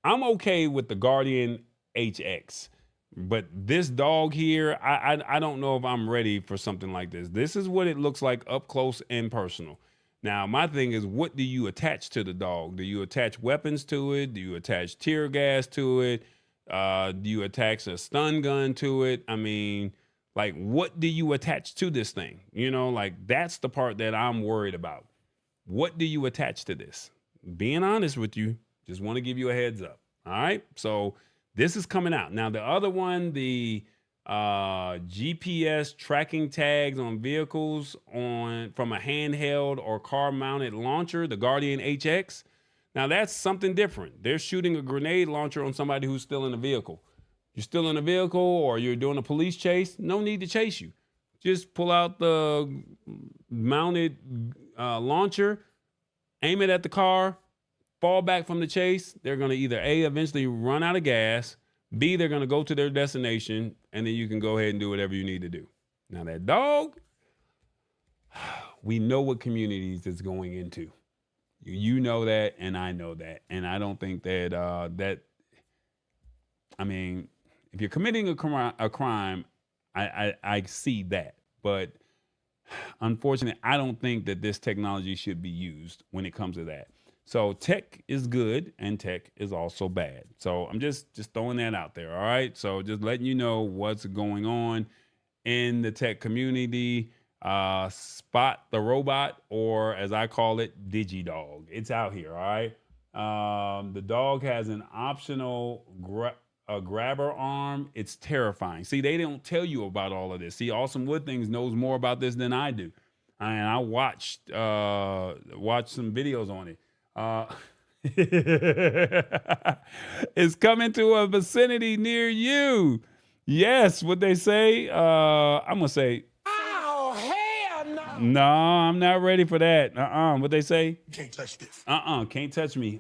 A: I'm okay with the Guardian HX, but this dog here, I don't know if I'm ready for something like this. This is what it looks like up close and personal. Now, my thing is, what do you attach to the dog? Do you attach weapons to it? Do you attach tear gas to it? Do you attach a stun gun to it? I mean, like, what do you attach to this thing? Like, that's the part that I'm worried about. What do you attach to this? Being honest with you, just want to give you a heads up. All right. So this is coming out. Now, the other one, the GPS tracking tags on vehicles from a handheld or car mounted launcher, the Guardian HX. Now that's something different. They're shooting a grenade launcher on somebody who's still in a vehicle. You're still in a vehicle or you're doing a police chase, no need to chase you. Just pull out the mounted launcher, aim it at the car, fall back from the chase. They're going to either A, eventually run out of gas, B, they're going to go to their destination, and then you can go ahead and do whatever you need to do. Now that dog, we know what communities it's going into. You know that, and I know that. And I don't think that, if you're committing a crime, I see that. But unfortunately, I don't think that this technology should be used when it comes to that. So tech is good and tech is also bad. So I'm just throwing that out there. All right. So just letting you know what's going on in the tech community. Spot the robot, or as I call it, Digidog. It's out here. All right. The dog has an optional grabber arm. It's terrifying. See, they don't tell you about all of this. See, Awesome Wood Things knows more about this than I do. And I watched some videos on it. It's coming to a vicinity near you. Yes, what they say. I'm gonna say.
C: Oh hell no!
A: No, I'm not ready for that. What they say?
N: You can't touch this.
A: Can't touch me.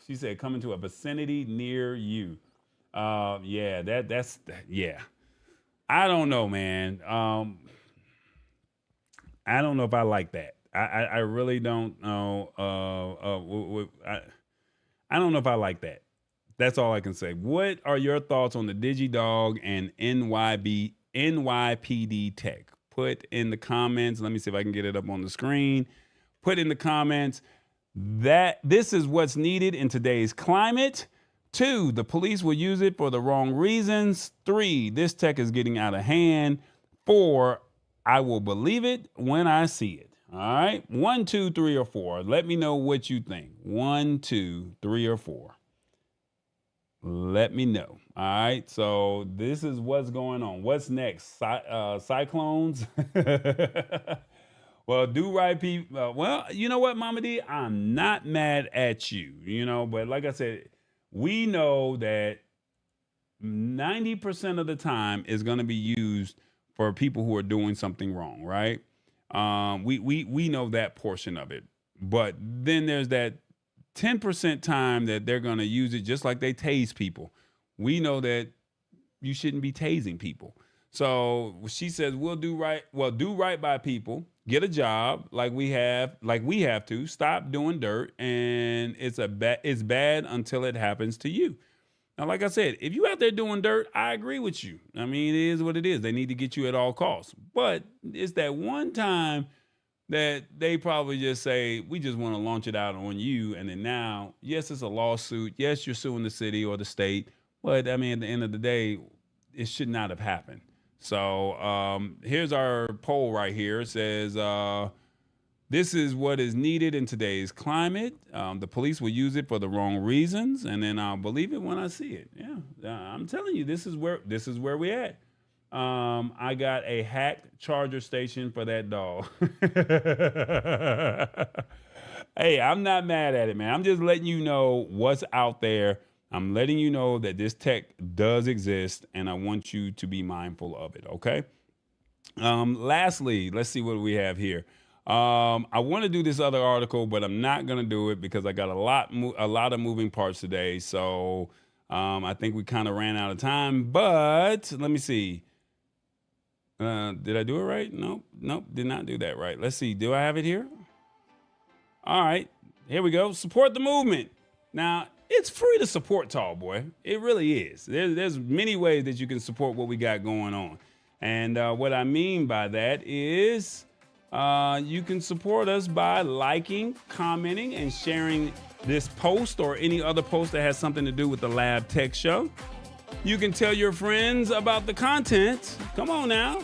A: She said coming to a vicinity near you. Yeah, that's yeah. I don't know, man. I don't know if I like that. I really don't know. I don't know if I like that. That's all I can say. What are your thoughts on the Digidog and NYPD tech? Put in the comments. Let me see if I can get it up on the screen. Put in the comments that this is what's needed in today's climate. 2, the police will use it for the wrong reasons. 3, this tech is getting out of hand. 4, I will believe it when I see it. All right. 1, 2, 3, or 4. Let me know what you think. 1, 2, 3, or 4. Let me know. All right. So this is what's going on. What's next? Cyclones. Well, do right, people. Well, you know what, Mama D? I'm not mad at you, but like I said, we know that 90% of the time is going to be used for people who are doing something wrong, right? We know that portion of it, but then there's that 10% time that they're going to use it just like they tase people. We know that you shouldn't be tasing people. So she says, we'll do right. Well, do right by people, get a job like we have to, stop doing dirt. And it's bad until it happens to you. Now, like I said, if you out there doing dirt, I agree with you. I mean, it is what it is. They need to get you at all costs. But it's that one time that they probably just say, we just want to launch it out on you. And then now, yes, it's a lawsuit. Yes, you're suing the city or the state. But I mean, at the end of the day, it should not have happened. So here's our poll right here. It says, this is what is needed in today's climate. The police will use it for the wrong reasons, and then I'll believe it when I see it. Yeah, I'm telling you, this is where we at. I got a hacked charger station for that dog. Hey, I'm not mad at it, man. I'm just letting you know what's out there. I'm letting you know that this tech does exist, and I want you to be mindful of it, okay? Lastly, let's see what we have here. I want to do this other article, but I'm not going to do it because I got a lot of moving parts today. So I think we kind of ran out of time, but let me see. Did I do it right? Nope, did not do that right. Let's see. Do I have it here? All right, here we go. Support the movement. Now, it's free to support TallBoy. It really is. There's many ways that you can support what we got going on. And what I mean by that is you can support us by liking, commenting, and sharing this post or any other post that has something to do with the Lab Tech Show. You can tell your friends about the content. Come on now.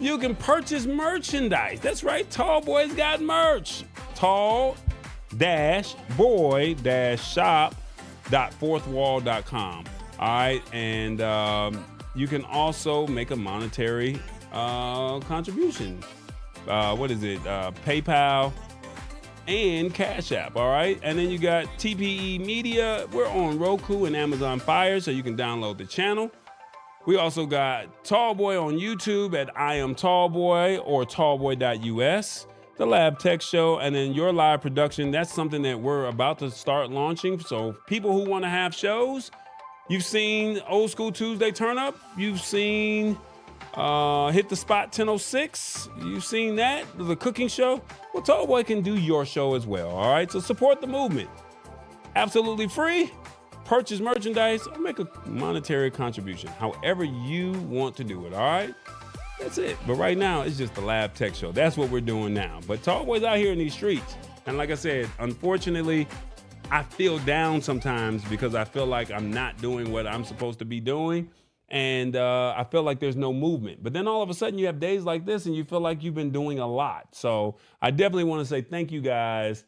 A: You can purchase merchandise. That's right. TallBoy's got merch. tall-boy-shop.fourthwall.com. All right. And you can also make a monetary contribution. What is it? PayPal. and Cash App, all right? And then you got TPE Media. We're on Roku and Amazon Fire, so you can download the channel. We also got Tallboy on YouTube at I Am Tallboy or tallboy.us, the Lab Tech Show, and then your live production. That's something that we're about to start launching. So people who want to have shows, you've seen Old School Tuesday Turn Up. You've seen Hit the Spot 1006. You've seen that, the cooking show. Well, Tallboy can do your show as well, all right? So support the movement. Absolutely free. Purchase merchandise or make a monetary contribution, however you want to do it, all right? That's it. But right now, it's just the Lab Tech Show. That's what we're doing now. But Tallboy's out here in these streets. And like I said, unfortunately, I feel down sometimes because I feel like I'm not doing what I'm supposed to be doing. And I feel like there's no movement. But then all of a sudden you have days like this and you feel like you've been doing a lot. So I definitely want to say thank you guys.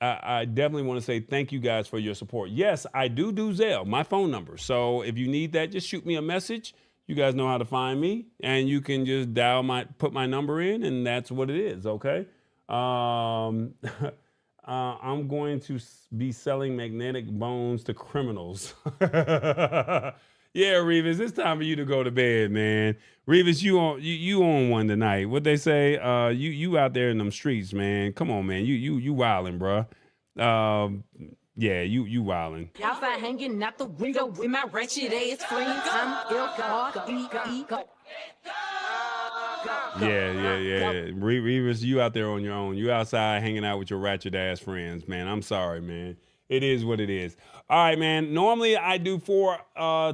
A: I definitely want to say thank you guys for your support. Yes, I do Zelle, my phone number. So if you need that, just shoot me a message. You guys know how to find me, and you can just put my number in, and that's what it is. Okay. I'm going to be selling magnetic bones to criminals. Yeah, Revis, it's time for you to go to bed, man. Revis, you on one tonight. What they say? You out there in them streets, man. Come on, man. You wildin', bruh. Yeah, you wildin'.
M: Outside hanging out the window with my wretched ass friends.
A: Yeah. Revis, you out there on your own. You outside hanging out with your ratchet ass friends, man. I'm sorry, man. It is what it is. All right, man. Normally I do 4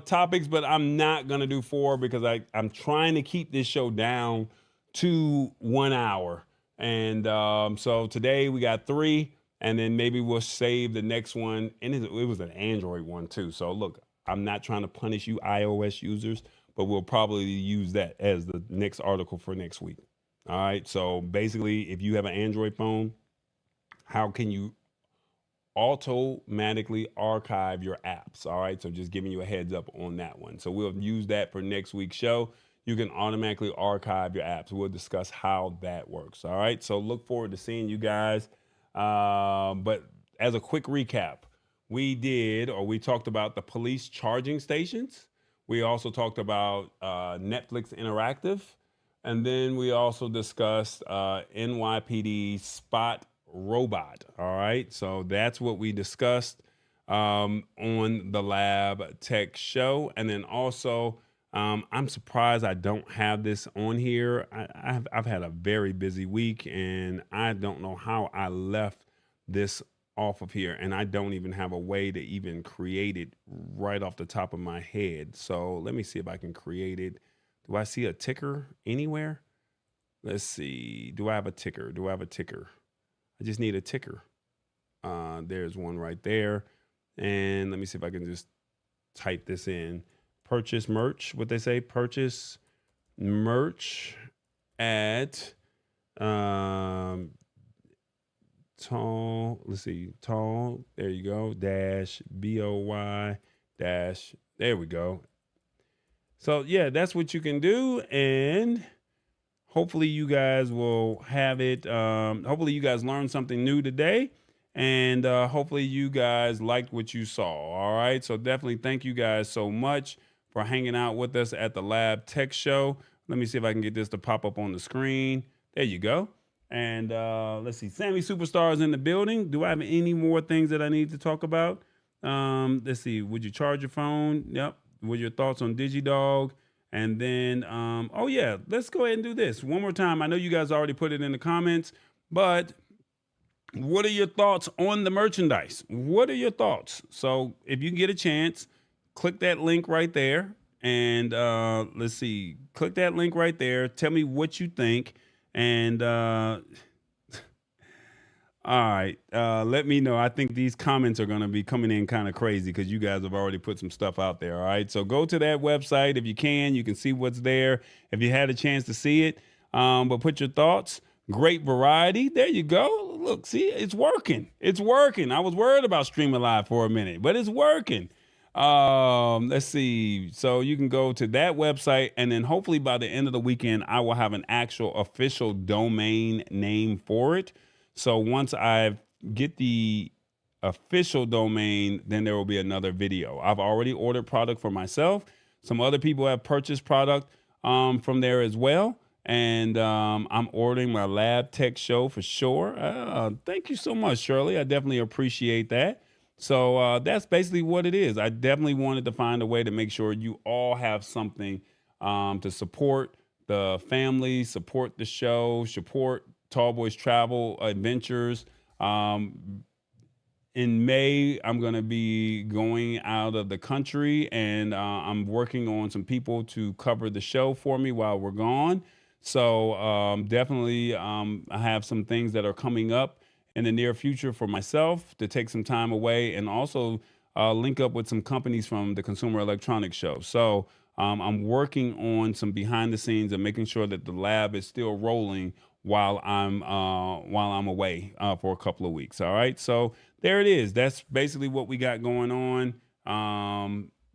A: topics, but I'm not going to do 4 because I'm trying to keep this show down to 1 hour. And so today we got 3, and then maybe we'll save the next one. And it was an Android one too. So look, I'm not trying to punish you iOS users, but we'll probably use that as the next article for next week. All right. So basically, if you have an Android phone, how can you automatically archive your apps? All right. So just giving you a heads up on that one. So we'll use that for next week's show. You can automatically archive your apps. We'll discuss how that works. All right. So look forward to seeing you guys. But as a quick recap, we talked about the police charging stations. We also talked about Netflix Interactive. And then we also discussed NYPD Spot Robot. All right. So that's what we discussed on the Lab Tech Show. And then also, I'm surprised I don't have this on here. I've had a very busy week, and I don't know how I left this off of here. And I don't even have a way to even create it right off the top of my head. So let me see if I can create it. Do I see a ticker anywhere? Let's see. Do I have a ticker? I just need a ticker. There's one right there. And let me see if I can just type this in. Purchase merch. What they say? Purchase merch at Tall. Let's see. Tall. There you go. Dash BOY dash. There we go. So yeah, that's what you can do, and hopefully you guys will have it. Hopefully you guys learned something new today, and hopefully you guys liked what you saw. All right, so definitely thank you guys so much for hanging out with us at the Lab Tech Show. Let me see if I can get this to pop up on the screen. There you go. And let's see, Sammy Superstar is in the building. Do I have any more things that I need to talk about? Let's see, would you charge your phone? Yep. What are your thoughts on Digidog? And then, oh yeah, let's go ahead and do this one more time. I know you guys already put it in the comments, but what are your thoughts on the merchandise? What are your thoughts? So if you can get a chance, click that link right there. And let's see, click that link right there. Tell me what you think. And all right, let me know. I think these comments are going to be coming in kind of crazy because you guys have already put some stuff out there. All right, so go to that website if you can. You can see what's there if you had a chance to see it. But put your thoughts. Great variety. There you go. Look, see, it's working. It's working. I was worried about streaming live for a minute, but it's working. Let's see. So you can go to that website, and then hopefully by the end of the weekend, I will have an actual official domain name for it. So once I get the official domain, then there will be another video. I've already ordered product for myself. Some other people have purchased product from there as well. And I'm ordering my Lab Tech show for sure. Thank you so much, Shirley. I definitely appreciate that. So that's basically what it is. I definitely wanted to find a way to make sure you all have something to support the family, support the show, support Tallboy's Travel Adventures. In May, I'm going to be going out of the country, and I'm working on some people to cover the show for me while we're gone. So definitely I have some things that are coming up in the near future for myself to take some time away, and also link up with some companies from the Consumer Electronics Show. So I'm working on some behind the scenes and making sure that the lab is still rolling while I'm away for a couple of weeks. All right. So there it is. That's basically what we got going on.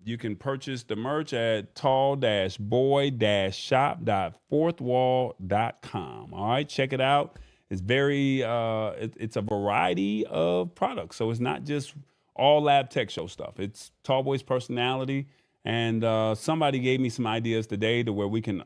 A: You can purchase the merch at tall-boy-shop.fourthwall.com. All right. Check it out. It's very, it's a variety of products. So it's not just all Lab Tech Show stuff. It's Tallboy's personality. And somebody gave me some ideas today to where we can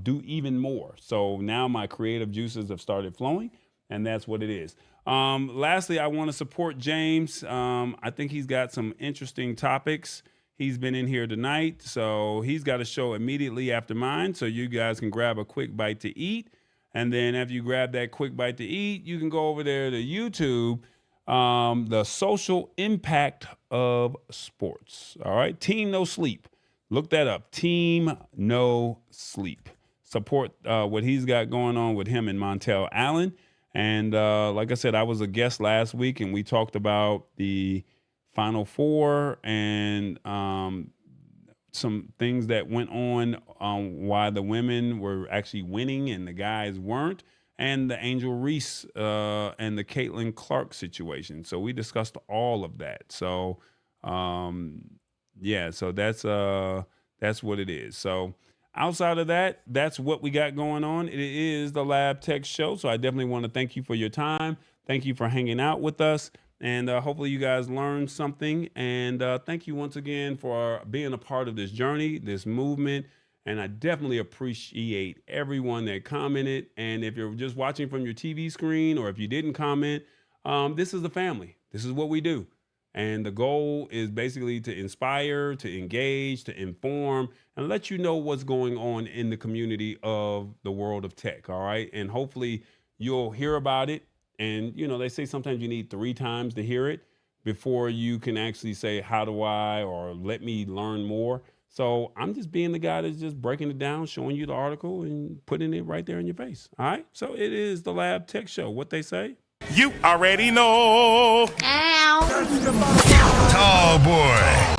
A: do even more. So now my creative juices have started flowing, and that's what it is. Lastly, I want to support James. I think he's got some interesting topics. He's been in here tonight. So he's got a show immediately after mine. So you guys can grab a quick bite to eat. And then after you grab that quick bite to eat, you can go over there to YouTube, the social impact of sports. All right. Team No Sleep. Look that up. Team No Sleep. Support what he's got going on with him and Montel Allen. And like I said, I was a guest last week, and we talked about the Final Four and some things that went on why the women were actually winning and the guys weren't, and the Angel Reese and the Caitlin Clark situation. So we discussed all of that. So yeah, so that's what it is. So outside of that, that's what we got going on. It is the Lab Tech Show. So I definitely want to thank you for your time. Thank you for hanging out with us. And hopefully you guys learned something. And thank you once again for being a part of this journey, this movement. And I definitely appreciate everyone that commented. And if you're just watching from your TV screen, or if you didn't comment, this is the family. This is what we do. And the goal is basically to inspire, to engage, to inform, and let you know what's going on in the community of the world of tech. All right. And hopefully you'll hear about it. And, you know, they say sometimes you need 3 times to hear it before you can actually say, how do I, or let me learn more. So I'm just being the guy that's just breaking it down, showing you the article and putting it right there in your face. All right. So it is the Lab Tech Show. What they say?
N: You already know.
M: Ow.
N: Tall boy.